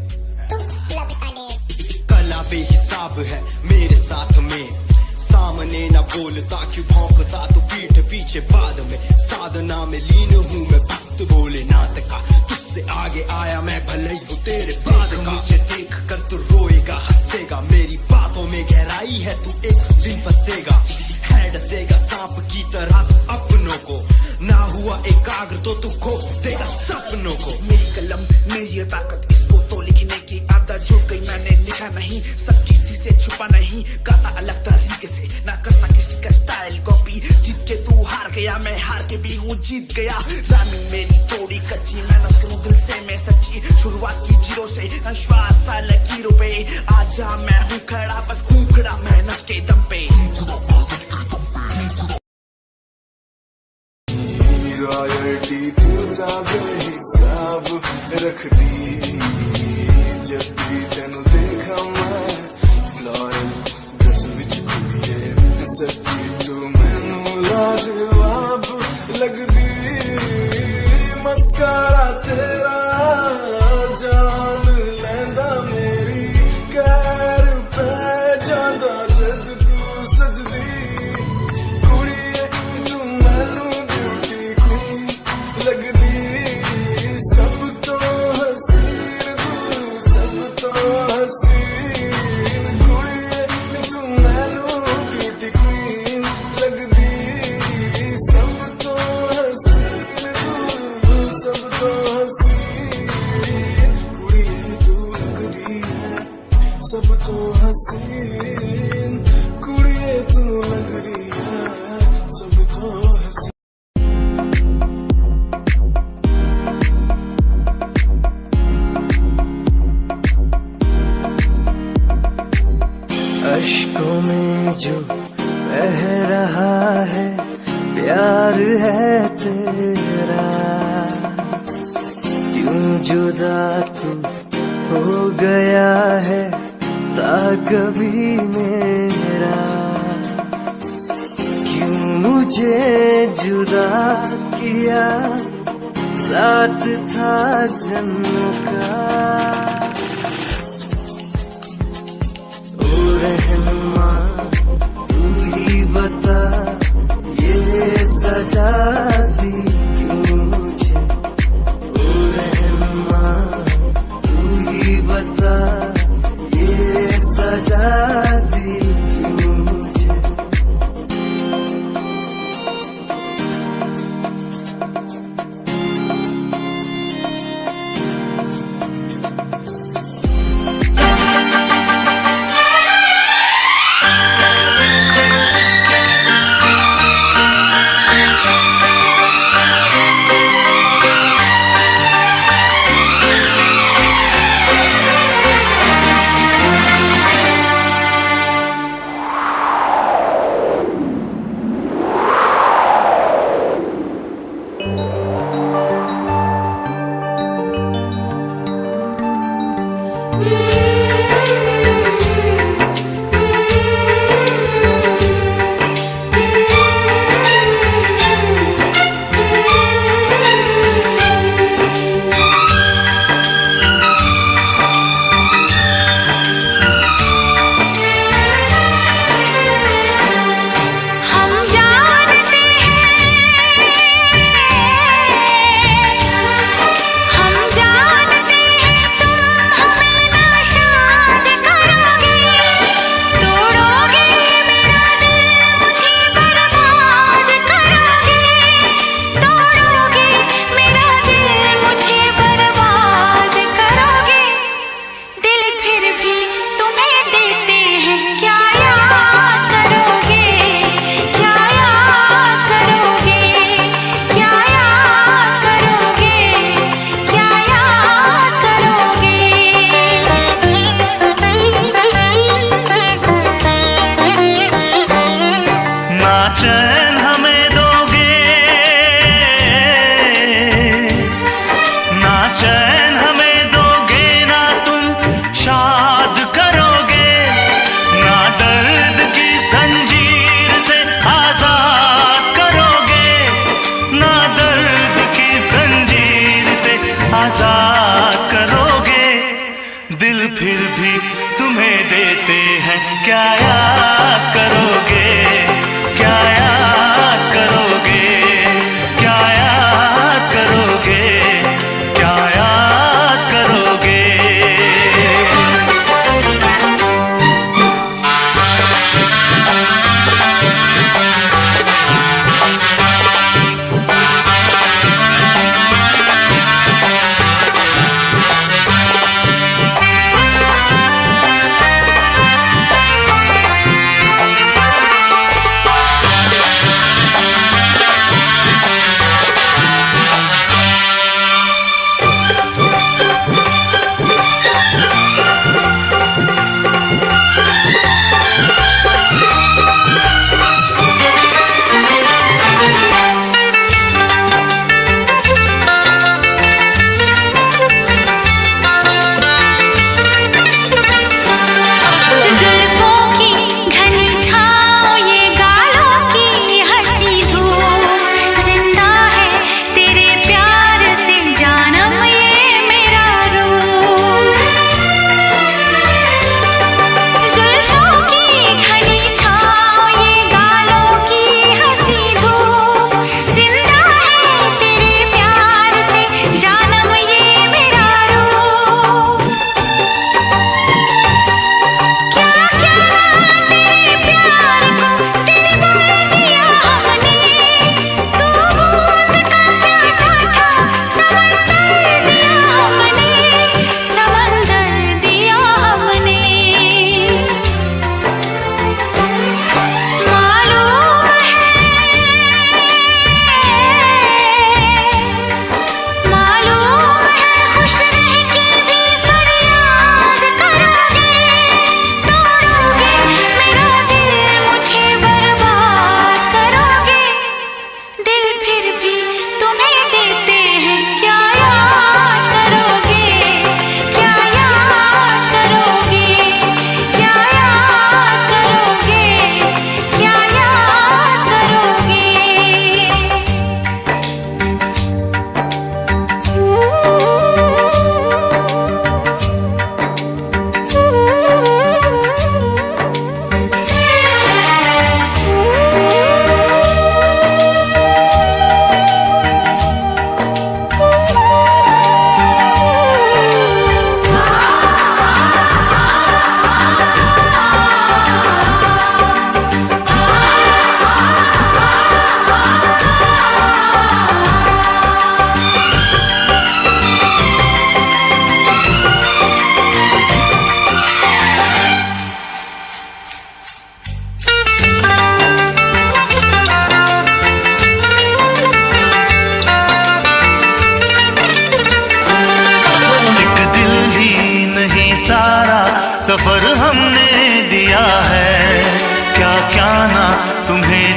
कला बेहिसाब है मेरे साथ में, सामने ना बोलता क्यों भौंकता तो पीठ पीछे बाद में। साधना में लीन हूँ मैं भक्त भोलेनाथ का, तुझसे आगे आया मैं भले ही हूँ तेरे बाद का। मुझे देख कर तू रोएगा हंसेगा, मेरी बातों में गहराई है तू एक दिन फंसेगा। है डसेगा सांप की तरह तू अपनों को, ना हुआ एकाग्र तो तू खो देगा सपनों को। मेरी कलम में ये ताकत, इसको तो लिखने की आदत जुड़ गई। मैंने लिखा नहीं सब किसी से छुपा नहीं, गाता अलग तरीके से ना करता किसी का स्टाइल कॉपी। जीत के तू हार गया, मैं हार के भी हूँ जीत गया। रामिंग मेरी थोड़ी कच्ची, मेहनत करूँ दिल से मैं सच्ची। शुरुआत की जीरो से विश्वास था लकीरों पे, आजा मैं हूँ खड़ा बस खून खड़ा मेहनत के दम पे। रॉयल्टी तू बेहिसाब रख दी, जब भी तेनू देखा मैं फ्लोरल ड्रेस विच कुड़िए, सच्ची तू मैनू लाजवाब लगदी। मस्कारा तेरा जान लैंदा मेरी, कैर पै जांदा जद तू सजदी। कुड़िए तू मैनू ब्यूटी क्वीन लगदी, सब तो हसीन तू सब तो हसीन। कुड़िए तू मैनू ब्यूटी क्वीन लगदी, सब तो हसीन तू सब तो हसीन। कुड़िए तू लगदी है सब तो हसीन, कुड़िए तू लगदी है सब तो हसीन। अश्कों में जो बह रहा है प्यार है तेरा, क्यों जुदा तू हो गया है ता कभी मेरा। क्यों मुझे जुदा किया साथ था जन्मों का। ओ रहनुमा तू ही बता ये सजा दी क्यों मुझे। ओ रहनुमा तू ही बता ये सजा दी क्यों मुझे।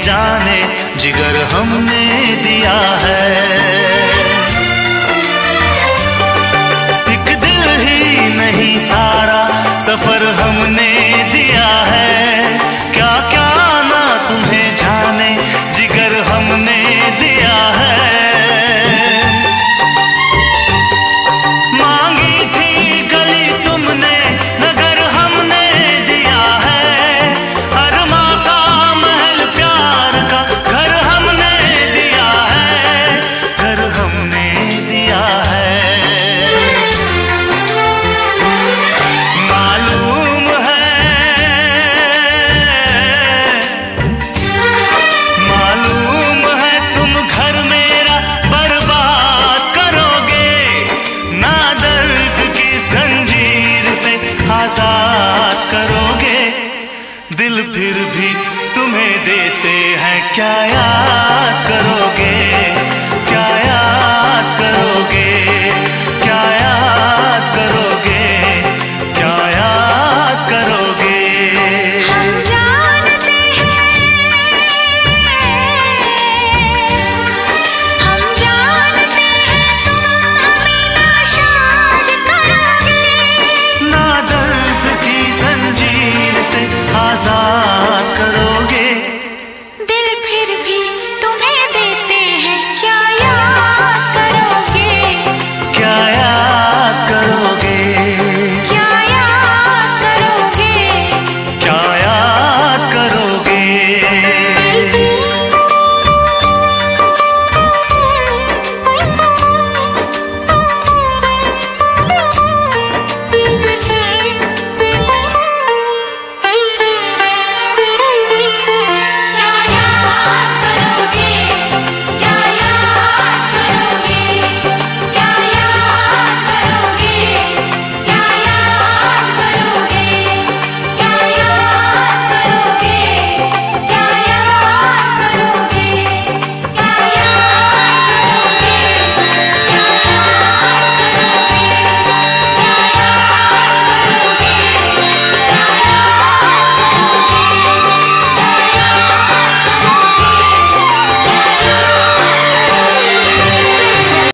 जाने जिगर हमने दिया है। एक दिल ही नहीं सारा सफर हमने दिया है। क्या क्या ना तुम्हें जाने जिगर हमने दिया है। मांगी थी गली तुमने नगर हमने दिया है। हर माँ का महल प्यार का घर हमने दिया है। घर हमने दिया है। मालूम है तुम घर मेरा बर्बाद करोगे। ना दर्द की जंजीर से आजाद करोगे। दिल फिर भी तुम्हें देते हैं क्या याद करोगे।